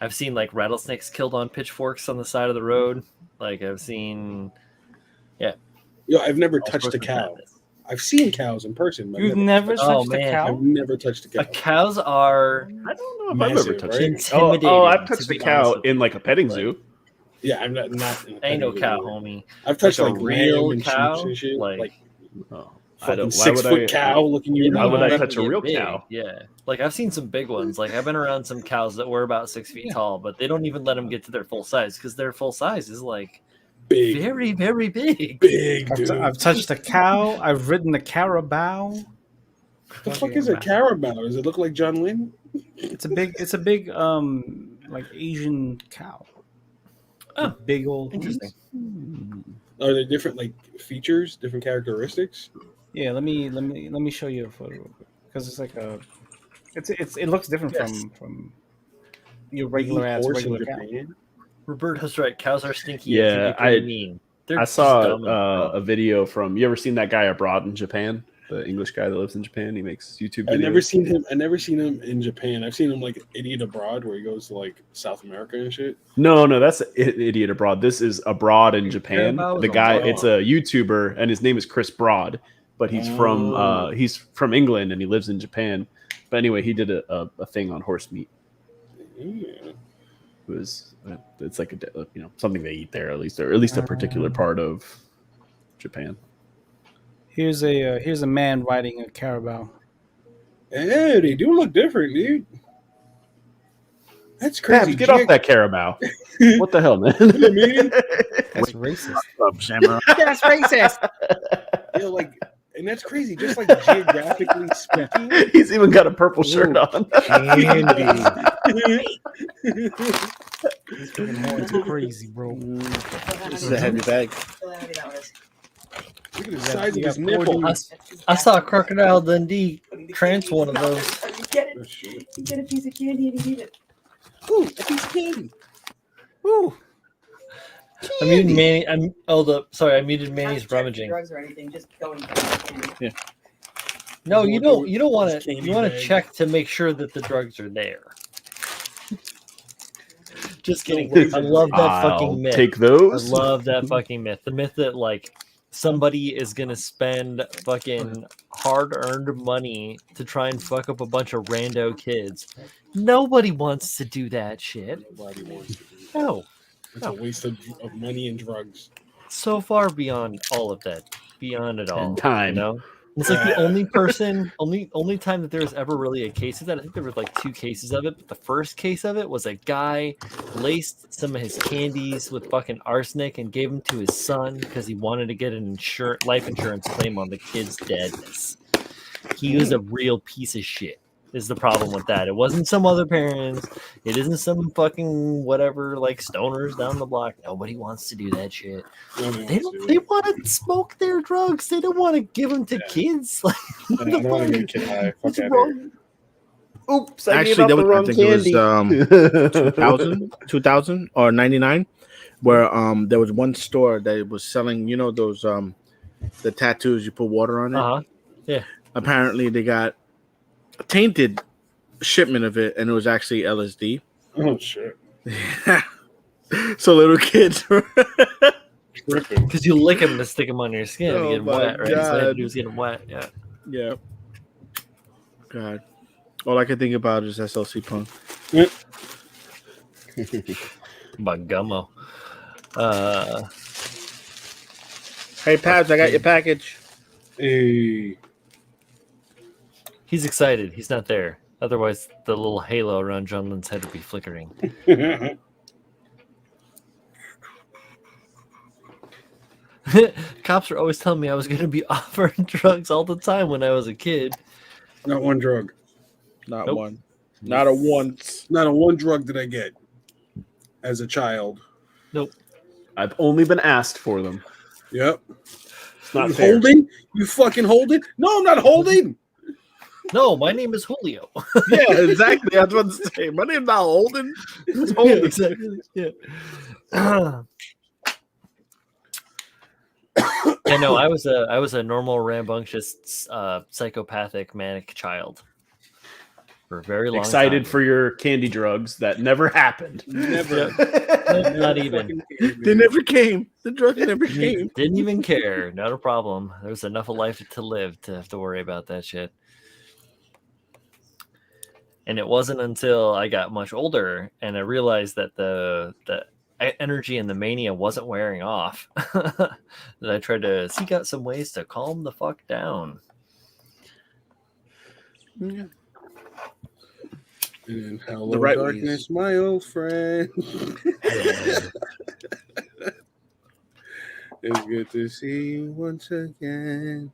I've seen like rattlesnakes killed on pitchforks on the side of the road. Like I've seen. Yo, I've never all touched sorts a of cow. madness. I've seen cows in person. But You've never Oh, touched a man. cow? I've never touched a cow. Cows are I don't know if I've ever Massive, touched right? it. Oh, intimidating. I've to touched a be cow honest with in you. like a petting Like, zoo. Yeah, I'm not in a Ain't no petting zoo cow, either. homie. I've touched Like like a real lamb and cow, sheep and shit. Like Oh, I fucking don't. Why would 6 foot I? cow looking you. Why would I They touch can a get real big, cow? Yeah, like I've seen some big ones. Like I've been around some cows that were about 6 feet tall, but they don't even let them get to their full size because their full size is like Big, very, very big. big dude. I've touched a cow. I've ridden a carabao. the fuck is a carabao? Does it look like John Wayne? It's a big like Asian cow. Oh, Big old interesting. Are there different like features, different characteristics? Yeah, let me show you a photo because it's like a it looks different Yes. from your We regular eat ass horse in regular cow. Japan. Roberto's right. Cows are stinky. Yeah, and can be pretty mean. They're I just saw dumb and a dumb. video from. You ever seen that guy abroad in Japan? The English guy that lives in Japan. He makes YouTube videos. I never seen him. I never seen him in Japan. I've seen him like Idiot Abroad, where he goes to like South America and shit. No, that's Idiot Abroad. This is abroad in Japan. Carabao is The guy, abroad. it's a YouTuber, and his name is Chris Broad, but he's Oh. from England and he lives in Japan. But anyway, he did a thing on horse meat. Yeah. It was it's like a something they eat there, at least a particular part of Japan. Here's a man riding a carabao. Hey, they do look different, dude. That's crazy. Babs, get off that carabao. What the hell, man? That's racist. That's racist. Yeah, like, and that's crazy. Just like geographically speaking, He's even got a purple shirt on. He's getting more into crazy, bro. This is a heavy bag. look at the size of You his got nipple. I saw Crocodile Dundee trance one of those. Oh, shit. You get a piece of candy and you eat it. Ooh, a piece of candy. Ooh. I muted Manny. I muted Not Manny's check for rummaging. drugs or anything, just go and get candy. No, you don't. You don't want to. Candy You want to bag. check to make sure that the drugs are there. Just kidding. waste I of love that I'll fucking myth. take I those. love that fucking myth. The myth that like somebody is gonna spend fucking hard-earned money to try and fuck up a bunch of rando kids. Nobody wants to do that shit. Nobody wants to do that. No, It's a waste of money and drugs. so far beyond all of that, beyond it all. And time. You know, it's like the only person, only time that there was ever really a case of that. I think there were like 2 cases of it, but the first case of it was a guy laced some of his candies with fucking arsenic and gave them to his son because he wanted to get an life insurance claim on the kid's deadness. He was a real piece of shit. Is the problem with that? It wasn't some other parents. It isn't some fucking whatever like stoners down the block. Nobody wants to do that shit. Nobody They wants don't. to do They it. want to smoke their drugs. They don't want to give them to Yeah. kids. Like, I don't want to get a kid high. Fuck what's out of wrong? Oops, I gave Actually, out there the was, I wrong think it was candy. 2000 or 99, where there was one store that was selling, those the tattoos you put water on it. Uh-huh. Apparently, they got a tainted shipment of it, and it was actually LSD. Oh shit! So little kids were Tripping. Because you lick them to stick them on your skin to Oh get them my wet, right? So they had to God. do is get them wet. Yeah. Yeah. God. All I can think about is SLC Punk. But gummo. Hey, Pabs, I got your package. Hey. He's excited. He's not there. Otherwise, the little halo around John Lynn's head would be flickering. Cops were always telling me I was going to be offered drugs all the time when I was a kid. Not one drug. Not Nope. one. Not a once. Not a one drug did I get. as a child. Nope. I've only been asked for them. Yep. It's not You fair. holding? You fucking holding? No, I'm not holding. No, my name is Julio. Yeah, exactly. I was about to say, my name's not Holden. It's Holden. Exactly. Yeah. Yeah, no, I was a normal, rambunctious, psychopathic, manic child for a very long Excited time. for your candy drugs that never happened. Never. Nope, not even. They never came. The drug never came. Didn't even care. Not a problem. There's enough of life to live to have to worry about that shit. And it wasn't until I got much older and I realized that the energy and the mania wasn't wearing off that I tried to seek out some ways to calm the fuck down. Yeah. And hello, The right darkness, my old friend. It's good to see you once again.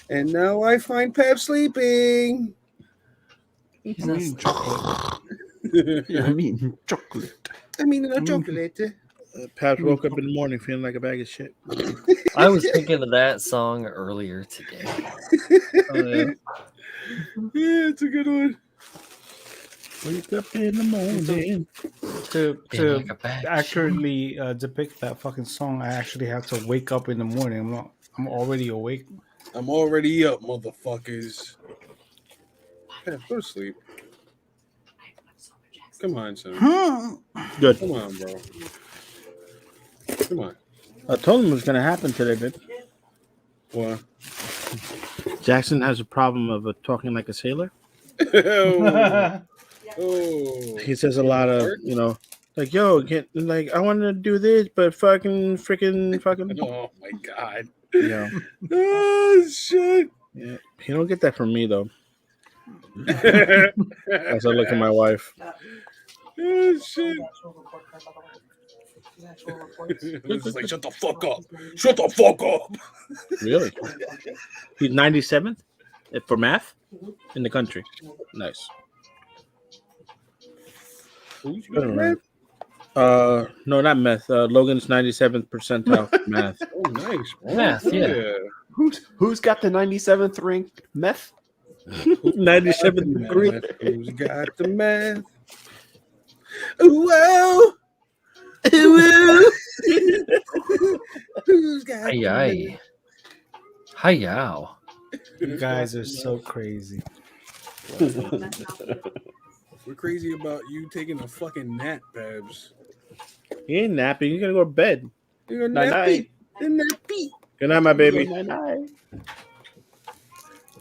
And now I find Pep sleeping. He's not I mean, chocolate. I mean, a chocolate. Perhaps woke up in the morning feeling like a bag of shit. I was thinking of that song earlier today. Oh, yeah. Yeah, it's a good one. Wake up in the morning. To Feeling like a bag of accurately depict that fucking song, I actually have to wake up in the morning. I'm already awake. I'm already up, motherfuckers. Pep, go to sleep. Come on, son. Good. Come on, bro. Come on. I told him it was going to happen today, babe. What? Jackson has a problem of talking like a sailor. Oh. Oh. He says a lot of, like, yo, I want to do this, but fucking. Oh my god. Yeah. Oh shit. Yeah. He don't get that from me, though. As I look at my wife. Oh shit. It's like, shut the fuck up. Shut the fuck up. Really? He's 97th for math in the country. Nice. Who's Good, man? man. No, not meth. Logan's 97th percentile for math. Oh, nice. Bro. Math, yeah. Who's got the 97th ranked meth? 97th degree. Who's got the math? Whoa. Who's got the Aye, aye. Hi-yow. You guys are so crazy. We're crazy about you taking a fucking nap, Babs. He ain't napping. He's going to go to bed. You're a Night-night. nappy. Nappy. Good night, my baby.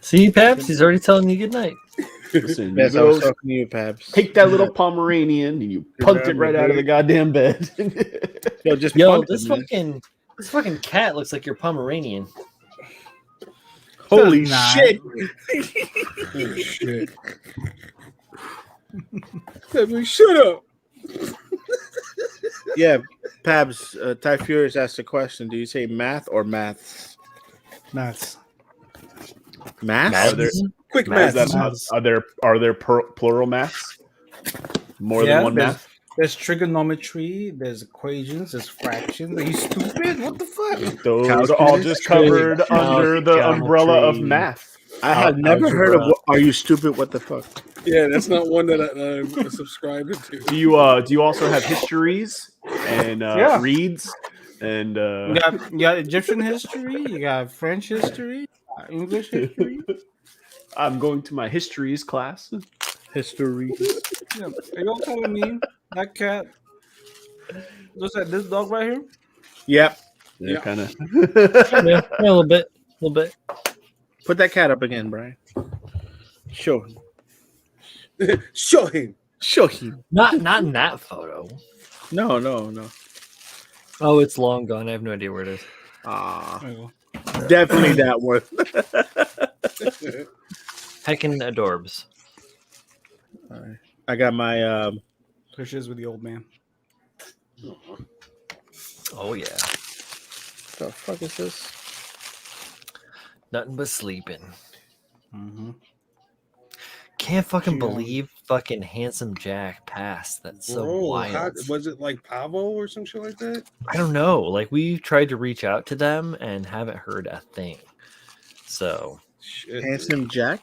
See, Paps, he's already telling you good night. Listen, Yes, you I was go talking to you, Pabs. take that little Pomeranian and you punt it right out of the goddamn bed. Yo, just Yo, punt this it, man. fucking cat looks like your Pomeranian. Holy Nah. shit. Oh, shit. Baby, shut up. Yeah, Pabs, Ty Furious asked a question. Do you say math or maths? Maths. Math? Are there, Quick is math. that, are there plural maths? More than one math? There's trigonometry, there's equations, there's fractions. Are you stupid? What the fuck? Those are all just covered under the umbrella of math. I have never heard of Are you stupid? What the fuck? Yeah, that's not one that I'm subscribed to. Do you also have histories and Yeah. reads and You got Egyptian history, you got French history, English history. I'm going to my histories class. History. Yeah. Are you telling me that cat looks like this dog right here? Yep. Yeah, kind of. Yeah, a little bit. Put that cat up again, Brian. Show him. Show him. Show him. Not in that photo. No. Oh, it's long gone. I have no idea where it is. Ah, There you definitely that one. Heckin' adorbs. I got my go. Pictures with the old man. Oh yeah, the fuck is this? nothing but sleeping. Mm-hmm. can't fucking You know. believe fucking Handsome Jack passed. That's so Bro, wild. was it like Pavo or some shit like that? I don't know. Like we tried to reach out to them and haven't heard a thing. So Shit, Handsome Jack,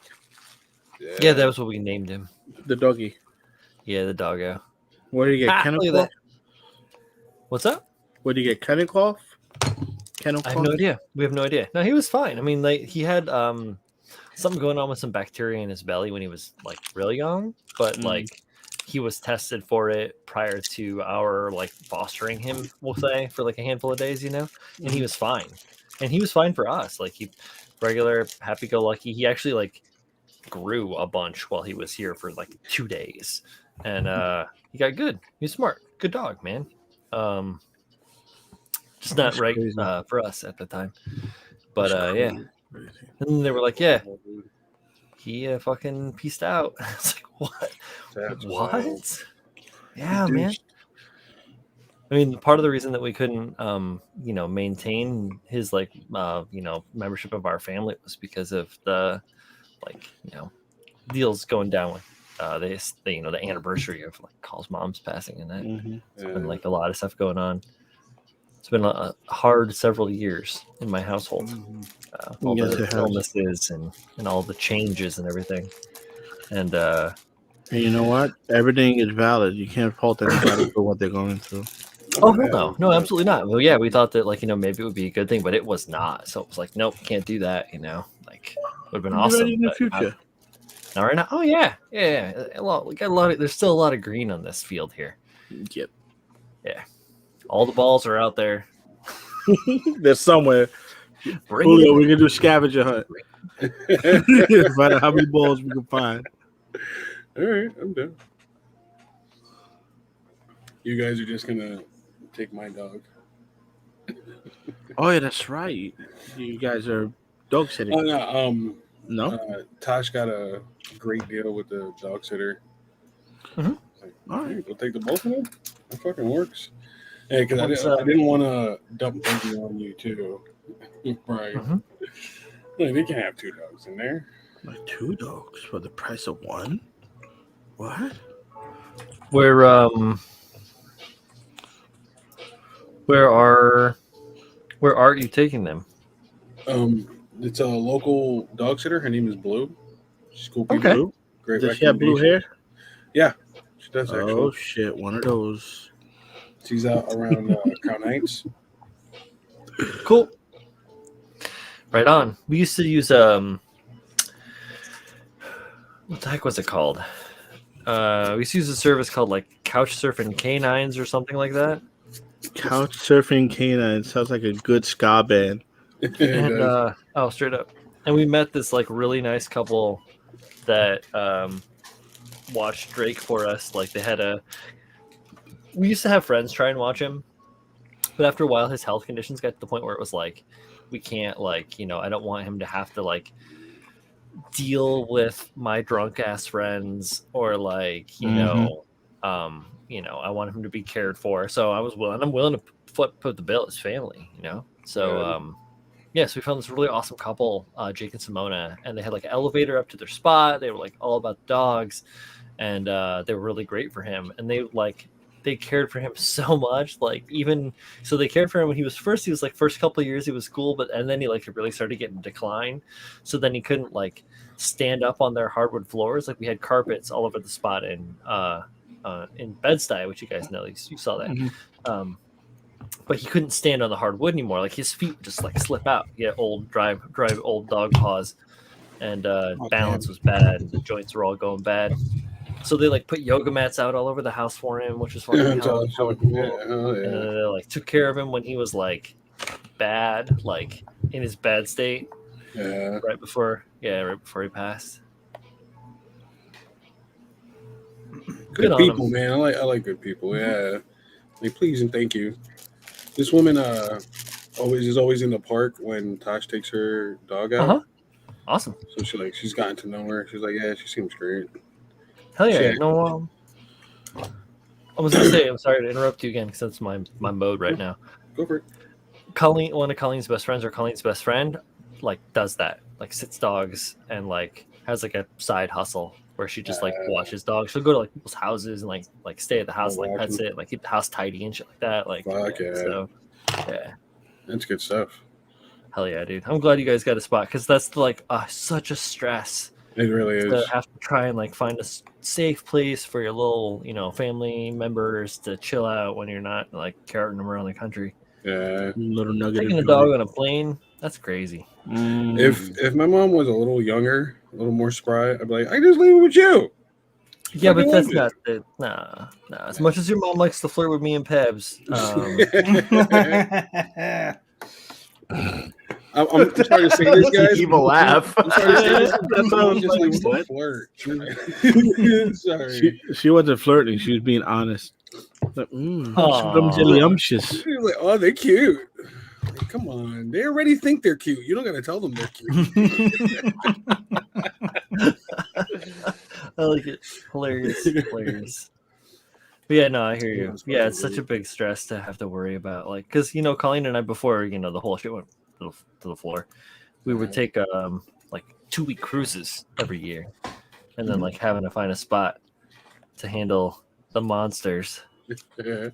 dude. yeah, that was what we named him. the doggy. Yeah, the doggo. Where do you get kennel Look at cloth? that. What's up? Where do you get kennel cloth? Kennel I have cloth? no idea. We have no idea. No, he was fine. I mean, like he had something going on with some bacteria in his belly when he was like really young, but like he was tested for it prior to our like fostering him, we'll say, for like a handful of days, you know, and he was fine. And he was fine for us. Like he regular happy-go-lucky. He actually like grew a bunch while he was here for like 2 days. And he got good. He's smart. Good dog, man. Just not That's right crazy. for us at the time. But That's yeah. crazy. And then they were like, yeah, he fucking peaced out. I was like, what? That's What? wild. Yeah, Dude. man. I mean, part of the reason that we couldn't, maintain his like, membership of our family was because of the, like, deals going down with, the anniversary of like Call's mom's passing and that. It's been like a lot of stuff going on. It's been a hard several years in my household. All Yes, it the has. illnesses and all the changes and everything. And And you know what? Everything is valid. You can't fault anybody for what they're going through. oh hell no, absolutely not. Well, yeah, we thought that like maybe it would be a good thing, but it was not. So it was like, nope, can't do that. Like would have been Be awesome. ready in the but future. not right now. Oh yeah. We got a lot of. There's still a lot of green on this field here. Yep. All the balls are out there. There's somewhere. Bring Julio, it. we can do scavenger hunt. Find out how many balls we can find. All right, I'm done. You guys are just gonna take my dog. Oh yeah, that's right. You guys are dog sitting. Oh no, No? Tosh got a great deal with the dog sitter. Mhm. Like, All right. hey, we'll take the both of them. That fucking works. Yeah, because What's, I didn't want to dump Benji on you too, right? Mhm. Like, they can have 2 dogs in there. Like 2 dogs for the price of 1? What? Where are you taking them? It's a local dog sitter. Her name is Blue. She's cool. Okay. Blue. Great. Does she have blue hair? Yeah, she does Oh actually. shit, one of those. She's out around Crown Heights. Cool. Right on. We used to use what the heck was it called? We used to use a service called like Couch Surfing Canines or something like that. Couch surfing canine sounds like a good ska band. And straight up. And we met this like really nice couple that watched Drake for us. Like we used to have friends try and watch him, but after a while his health conditions got to the point where it was like we can't I don't want him to have to like deal with my drunk ass friends or like I want him to be cared for. So I'm willing to put the bill as family, So so we found this really awesome couple, Jake and Simona, and they had like an elevator up to their spot. They were like all about dogs, and they were really great for him. And they cared for him so much. Like they cared for him when he was first couple of years he was cool, and then he like really started getting decline. So then he couldn't like stand up on their hardwood floors. Like we had carpets all over the spot in Bed-Stuy, which you guys know, you saw that. Mhm. But he couldn't stand on the hardwood anymore. Like his feet would just like slip out. He had old dry old dog paws, and balance was bad. The joints were all going bad. So they like put yoga mats out all over the house for him, which was fucking hella cool. And they like took care of him when he was like bad, like in his bad state. Yeah. Right before he passed. Good on people, him. man. I like good people. Yeah. Like, please and thank you. This woman is always in the park when Tosh takes her dog out. Uh-huh. Awesome. So she's gotten to know her. She's like, yeah, she seems great. Hell yeah. Shit. No, I was gonna say, I'm sorry to interrupt you again because that's my mode right now. Go for it. Colleen, one of Colleen's best friends, or Colleen's best friend, like does that, like sits dogs and like has like a side hustle where she just like watches dogs. She'll go to like people's houses and like stay at the house, Oh, like pets watching. it, like keep the house tidy and shit like that. Like, Fuck yeah. so yeah, That's good stuff. hell yeah, dude. I'm glad you guys got a spot because that's like such a stress It really is. to have to try and like find a safe place for your little, family members to chill out when you're not like carrying them around the country. Yeah. Little nugget. Taking a of dog joy. on a plane, that's crazy. If my mom was a little younger, a little more spry, I'd be like, I just leave it with you. Yeah, but fucking that's love not the nah. As much as your mom likes to flirt with me and Pebs, I'm sorry to say this, guys. Evil laugh. I'm sorry to say this. That's what I was Just like, leave what? the flirt. Sorry. She wasn't flirting. She was being honest. Like, Aw. scrumptious. She was like, oh, they're cute. Like, come on. They already think they're cute. You don't got to tell them they're cute. I like it. Hilarious. But yeah, no, I hear you. Yeah, it's such a big stress to have to worry about, like, because Colleen and I before the whole shit went to the floor. We would take like 2-week cruises every year, and then like having to find a spot to handle the monsters. Yeah.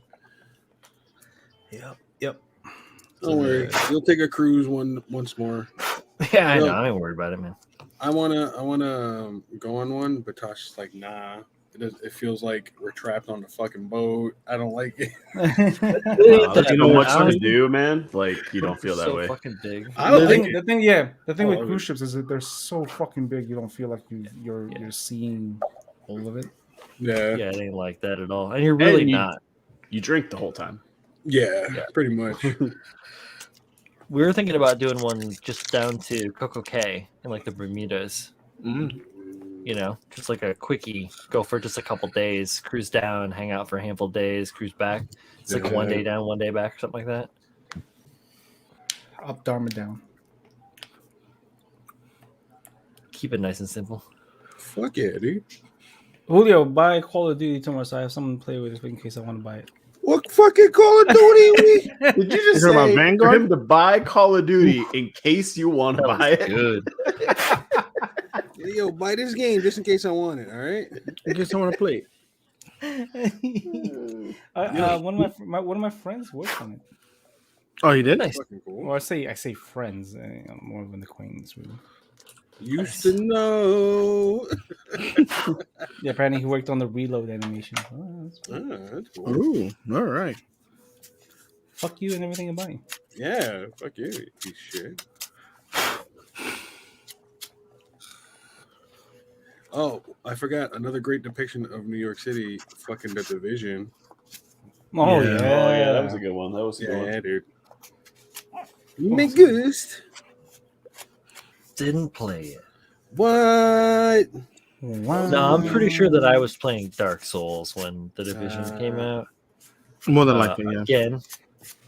Yep. Don't worry. You'll take a cruise once more. Yeah, I know. I ain't worried about it, man. I wanna go on one, but Tosh's like, nah. It feels like we're trapped on the fucking boat. I don't like it. There's so much to do, man. Like you don't feel that so way. fucking big. I don't like The it. thing I with love cruise it. ships is that they're so fucking big. You don't feel like you're seeing all of it. Yeah. Yeah, it ain't like that at all, and you're really And not. You drink the whole time. Yeah, pretty much. We were thinking about doing one just down to KotoKai in like the Bermudas. Just like a quickie, go for just a couple days, cruise down, hang out for a handful of days, cruise back. It's like a 1 day down, 1 day back, something like that. Up, Dharma down. Keep it nice and simple. Fuck yeah, dude. Julio, buy Call of Duty tomorrow, so I have something to play with in case I want to buy it. What fucking Call of Duty? Did you just talking about say Vanguard? for him to buy Call of Duty in case you want to That was buy it? good. Yo, buy this game just in case I want it. All right. I just don't want to play. One of my friends works on it. Oh, you did? Nice. Fucking cool. Well, I say friends, more of an acquaintance, really. Used to know. Yeah, apparently he worked on the reload animation. Oh, that's cool. That's cool. Ooh, all right. Fuck you and everything about you. Yeah, fuck you, you piece of shit. Oh, I forgot another great depiction of New York City. Fucking The Division. Oh Yeah. yeah, Oh yeah, that was a good one. That was a good Yeah, one. dude. Me gust. Didn't play it. What? Wow. No, I'm pretty sure that I was playing Dark Souls when the Division came out. More than likely, yeah. Again.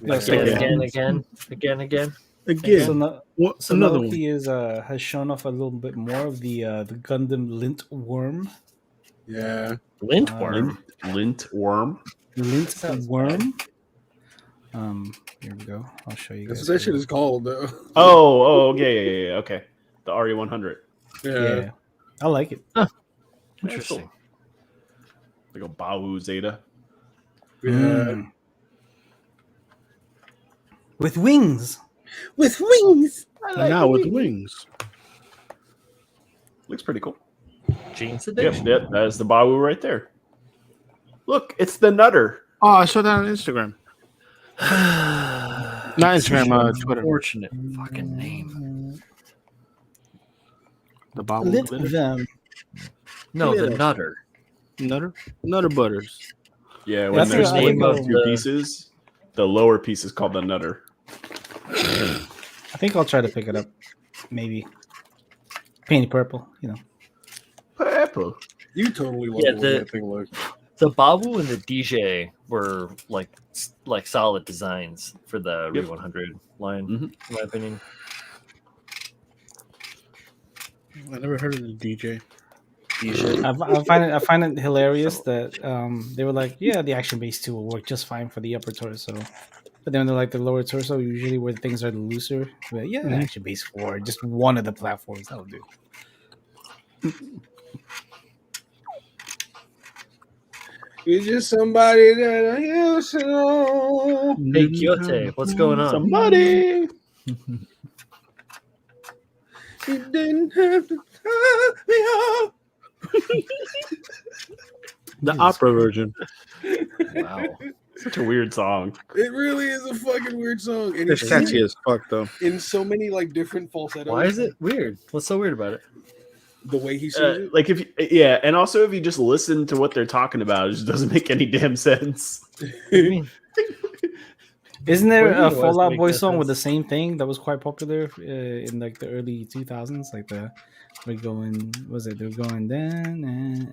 Again. Again, So, another another one. key is has shown off a little bit more of the Gundam Lint Worm. Yeah. Lintworm. Lint worm. Lint Sounds Worm. Here we go. I'll show you That's guys. what that shit is called, though. Oh, yeah. Okay, the RE100. Yeah, I like it. Interesting. Like a Bawu Zeta. Yeah. Mm. With wings. With wings. Now with wings. Looks pretty cool. Jeans Yep, edition. that is the Bawu right there. Look, it's the Nutter. Oh, I saw that on Instagram. Not Instagram, Twitter. Unfortunate fucking name. The Bob Lit Glitter? them. No, the Yeah. Nutter. Nutter Butters. Yeah, when That's there's the more name than of two the- pieces, the lower piece is called the Nutter. I think I'll try to pick it up. Maybe. Painted purple, Purple. You totally love Yeah, the way the- that thing looks. The Babu and the DJ were like solid designs for the Yep. RE100 line, Mhm. in my opinion. I never heard of the DJ. DJ. I find it hilarious that they were like, yeah, the action base 2 will work just fine for the upper torso. But then they're like the lower torso, usually where things are looser. But yeah, Mhm. action base 4, just one of the platforms that'll do. You're just somebody that I used to know. Hey, Kyote, what's going on? Somebody. You didn't have to tie me up. The opera version. Wow. Such a weird song. It really is a fucking weird song, and It's catchy as fuck, though. in so many like different falsettos. Why is it weird? What's so weird about it? The way he sings it. Like if you, and also if you just listen to what they're talking about, it just doesn't make any damn sense. Isn't there What do you a mean, Fall why Out does it Boy make song no with the sense? same thing that was quite popular in like the early 2000s? Like they're going down In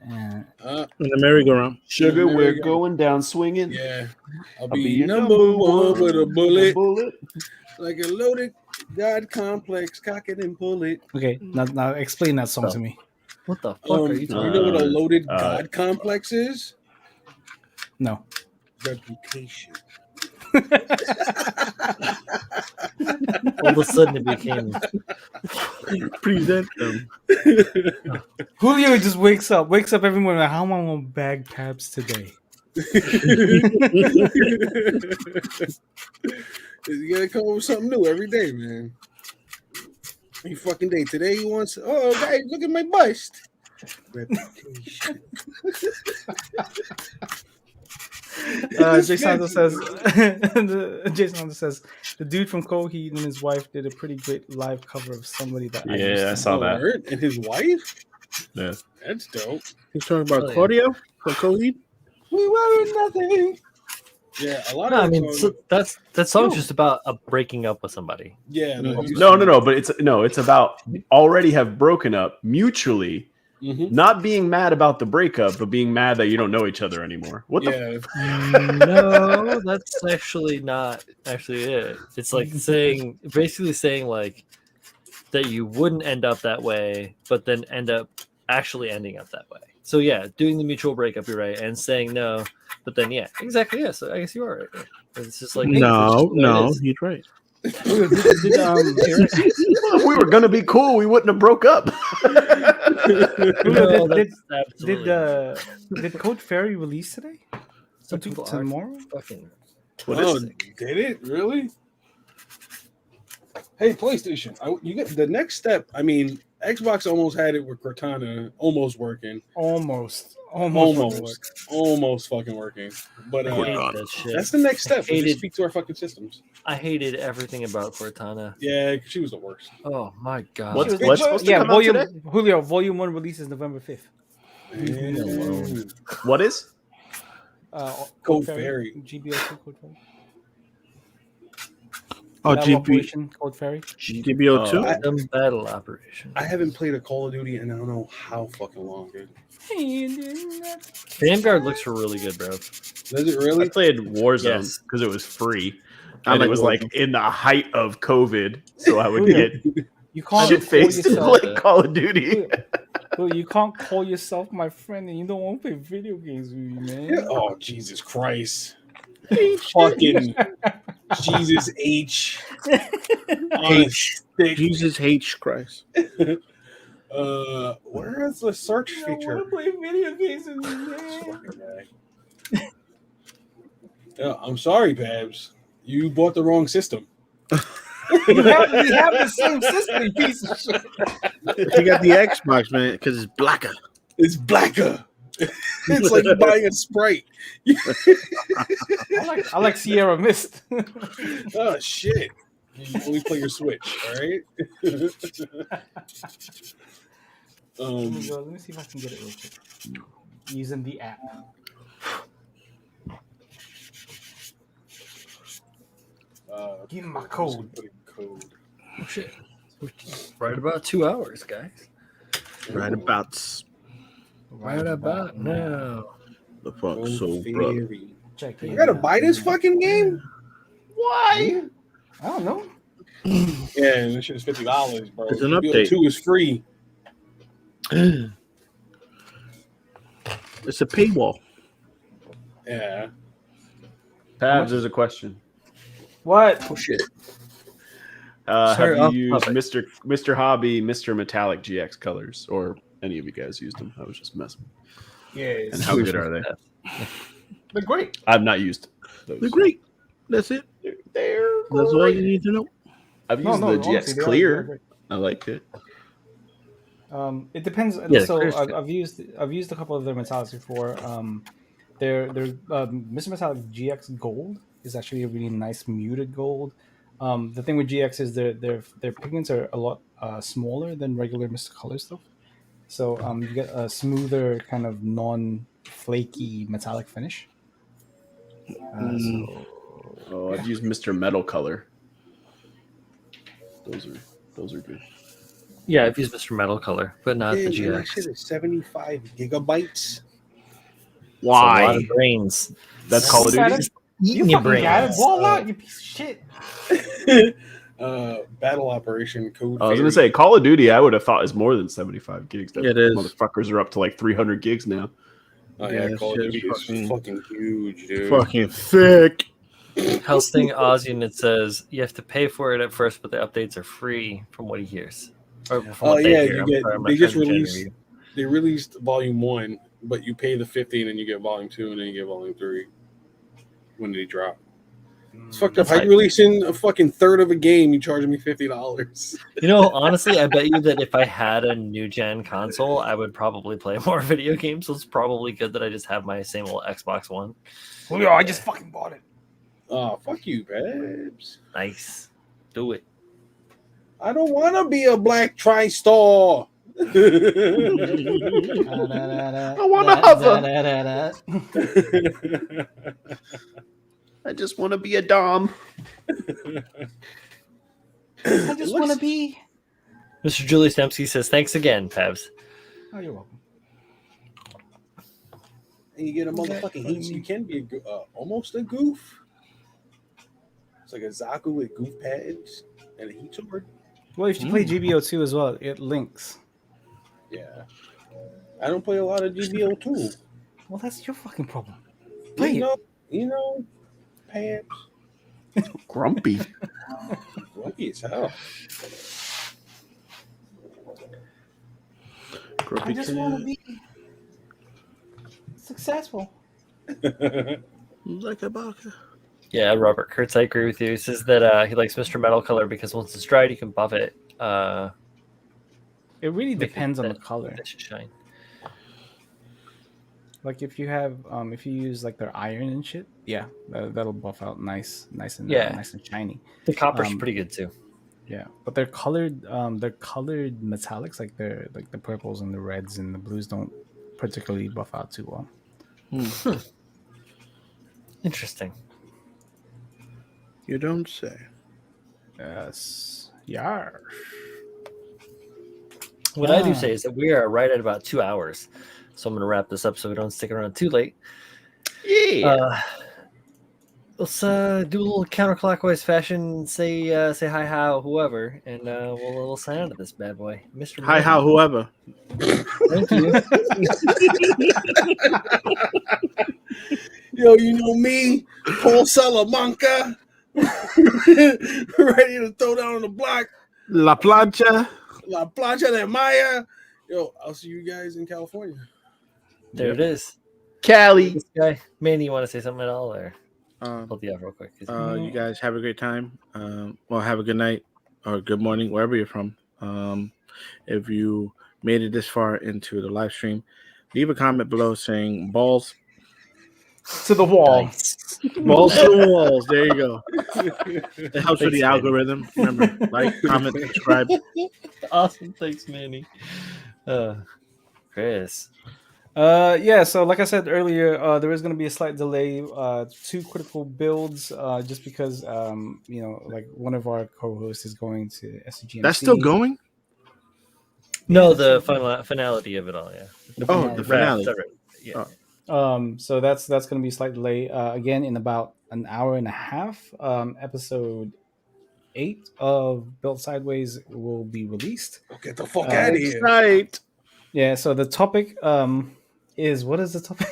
the merry-go-round. Sugar, There we're you go. going down swinging. Yeah, I'll I'll be, be your number one with a bullet, bullet. like a loaded God complex. Cock it and pull it. Okay, now explain that song to me. What the fuck are you You talking know what a about? loaded God complex is? No. Reputation. All of a sudden it became Present them. Julio just wakes up every morning like, how am I gonna bag tabs today? You gotta come up with something new every day, man. Every fucking day. Today he wants. Oh, guys, look at my bust. Reputation. Jason also says Jason also says the dude from Coheed and his wife did a pretty great live cover of somebody that I used Yeah, I to saw know. that. Word? And his wife? Yeah. That's dope. He's talking about Oh, yeah. Claudio from Coheed. We were nothing. Yeah, a lot No, of I mean songs- that song's just about breaking up with somebody. yeah. No, but it's about already have broken up mutually, Mhm. not being mad about the breakup, but being mad that you don't know each other anymore. What the Yeah. No, that's actually not actually it. It's like basically saying like that you wouldn't end up that way, but then end up actually ending up that way. So yeah, doing the mutual breakup, you're right, and saying no, but then yeah, exactly. Yeah, so I guess you are right. It's just like it's No, just the way it no, is. he's right. Did, we were gonna be cool. We wouldn't have broke up. No, did, that's absolutely not. did Code Fairy release today? Some people are tomorrow? fucking. Oh, did it really? Hey, PlayStation, you get the next step. I mean, Xbox almost had it with Cortana almost working, Almost fucking working. But I hate that shit. that's the next step. We Hated- just speak to our fucking systems. I hated everything about Cortana. Yeah, she was the worst. Oh my god. What's It was- supposed to yeah, come out volume today? Julio, volume 1 releases November 5th. Mm. What is? Code Fairy. GBO2 Code Fairy. Oh, Battle GB, Operation Code Fairy. GBO2. Random battle operation. I haven't played a Call of Duty in I don't know how fucking long, dude. Vanguard looks really good, bro. Does it I really? played Warzone Yes. because it was free. I And like it was like Warzone. in the height of COVID, so I would get You can't shit call faced to yourself. play Call of Duty. Julio, you can't call yourself my friend and you don't want to play video games with me, man. Yeah. Oh, Jesus Christ. Fucking Jesus H. On a stick. Jesus H. Christ. Where is the search I feature? want to play video games with me, man. Fucking guy. Yeah, I'm sorry, Babs. You bought the wrong system. we have the same system, you piece of shit. He got the Xbox, man, because it's blacker. It's blacker. It's like buying a Sprite. I like Sierra Mist. Oh shit! You only play your Switch, all right? Let me see if I can get it real quick. Using the app. Give me my code. Code. Oh shit. Right about 2 hours, guys. Right about Right about now. the fuck, Code so brother. Fairy. Check You gotta buy this fucking game? Why? I don't know. Yeah, and this shit is $50, bro. It's an Build update. 2 is free. It's a paywall. Yeah. Pabs, there's a question. What? Oh shit. Have off you used topic. Mr. Hobby, Mr. Metallic GX colors, or any of you guys used them? I was just messing. Yes. And how good are they? They're great. I've not used those. They're great. That's it. They're That's all you need to know. I've used the honestly, GX they are Clear. great. I liked it. It depends. Yeah, So Clear's I've used a couple of their metallics before. Their Mr. Metallic GX Gold is actually a really nice muted gold. The thing with GX is their pigments are a lot smaller than regular Mr. Color stuff. So you get a smoother kind of non-flaky metallic finish. Oh, I've used Mr. Metal Color. Those are good. Yeah, I've used Mr. Metal Color, but not the That GX. shit is 75 gigabytes. It's a lot of Why? brains. That's Call of Got Duty. it? Eating You your fucking got it. brains. Ball out, you piece of shit. Battle Operation Code. I was gonna Fairy. say Call of Duty. I would have thought is more than 75 gigs. That It is. Motherfuckers are up to like 300 gigs now. Oh Yeah, yeah, that Call of shit Duty is is fucking huge, dude. Fucking thick. Hellsting Ozian, it says you have to pay for it at first, but the updates are free from what he hears. Or from Oh what they yeah, hear. you I'm get. sorry, I'm not They just trying to released. gender you. They released Volume 1, but you pay the 50, and then you get Volume 2, and then you get Volume 3 when they drop. It's fucked up. That's How you hype. releasing a fucking third of a game? You charging me $50? You know, honestly, I bet you that if I had a new gen console, I would probably play more video games. So it's probably good that I just have my same old Xbox One. Oh, yeah, I just fucking bought it. Oh, fuck you, babes. Nice. Do it. I don't want to be a black TriStar. I want to hover. I just want to be a dom. I just want to be. Mr. Julius Dempsey says, thanks again, Pabs. Oh, you're welcome. And you get a motherfucking heat, so you can be almost a goof. It's like a Zaku with goof pads and a heat sword. Well, if you play GBO2 as well, it links. Yeah. I don't play a lot of GBO2. Well, that's your fucking problem. Play You it. know, pads. Grumpy. Lucky as hell. I just want to be successful. Like a baka. Yeah, Robert Kurtz, I agree with you. He says that he likes Mr. Metal Color because once it's dried, you can buff it. It really Make it depends on the that- color. That should shine. Like if you have, if you use like their iron and shit, yeah, that'll buff out nice and Yeah. nice and shiny. The copper's Um, pretty good too. Yeah, but they're colored metallics, like they're like the purples and the reds and the blues don't particularly buff out too well. Interesting. You don't say. Yes, yeah. What I do say is that we are right at about 2 hours. So I'm going to wrap this up so we don't stick around too late. Yeah. Let's do a little counterclockwise fashion. Say hi, how, whoever, and we'll sign out of this bad boy, Mr. Hi, Manny. how, whoever. Thank you. Yo, you know me, Paul Salamanca, ready to throw down on the block. La plancha. La Plancha de Maya. Yo, I'll see you guys in California. There it is. Cali. This guy, Manny, you want to say something at all, or Um, hold the real quick? you guys have a great time. Well, have a good night or good morning, wherever you're from. If you made it this far into the live stream, leave a comment below saying balls. To the wall. Nice. Balls to the walls. There you go. It helps with the Thanks, Manny. algorithm. Remember, like, comment, subscribe. Awesome. Thanks, Manny. Chris. Yeah, so like I said earlier, there is going to be a slight delay. 2 critical builds, just because like one of our co-hosts is going to SCGMC. That's still going? No, the finality of it all. Yeah. Oh, the finale. Yeah. So that's going to be a slight delay. Again, in about an hour and a half, episode 8 of Built Sideways will be released. Get the fuck out of here. Right. Yeah. So the topic is, what is the topic?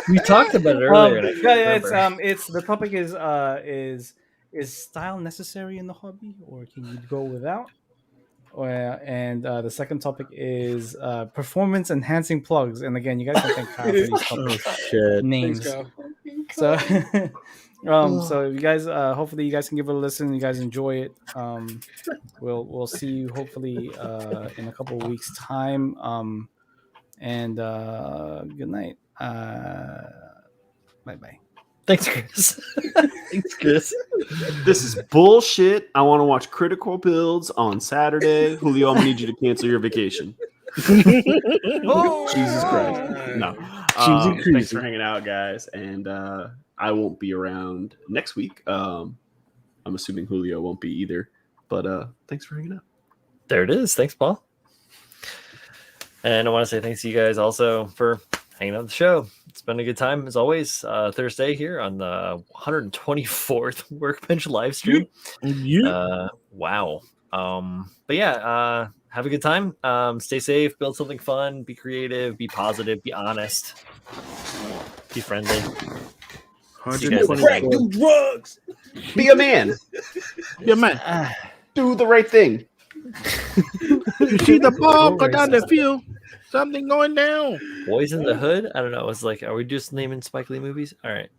We talked about it earlier. and I can't remember. It's the topic is style necessary in the hobby, or can you go without? and the second topic is performance enhancing plugs. And again, you guys can thank Kyle for these Oh couple shit! names. Thanks, So, Kyle. so you guys, hopefully you guys can give it a listen. You guys enjoy it. We'll see you hopefully in a couple of weeks' time. And good night. Bye bye. Thanks, Chris. Thanks, Chris. This is bullshit. I want to watch Critical Builds on Saturday. Julio, I'm gonna need you to cancel your vacation. Jesus Christ. No. Thanks for hanging out, guys. And I won't be around next week. I'm assuming Julio won't be either. But thanks for hanging out. There it is. Thanks, Paul. And I want to say thanks to you guys also for hanging out on the show. It's been a good time as always. Thursday here on the 124th Workbench live stream. Wow. But yeah, have a good time. Stay safe, build something fun, be creative, be positive, be honest, be friendly. See you guys next Crack, time. do drugs. Be a man. Yeah, man. Do the right thing. You see the ball go down the field. Something going down. Boys in the Hood. I don't know. It's like, are we just naming Spike Lee movies? All right.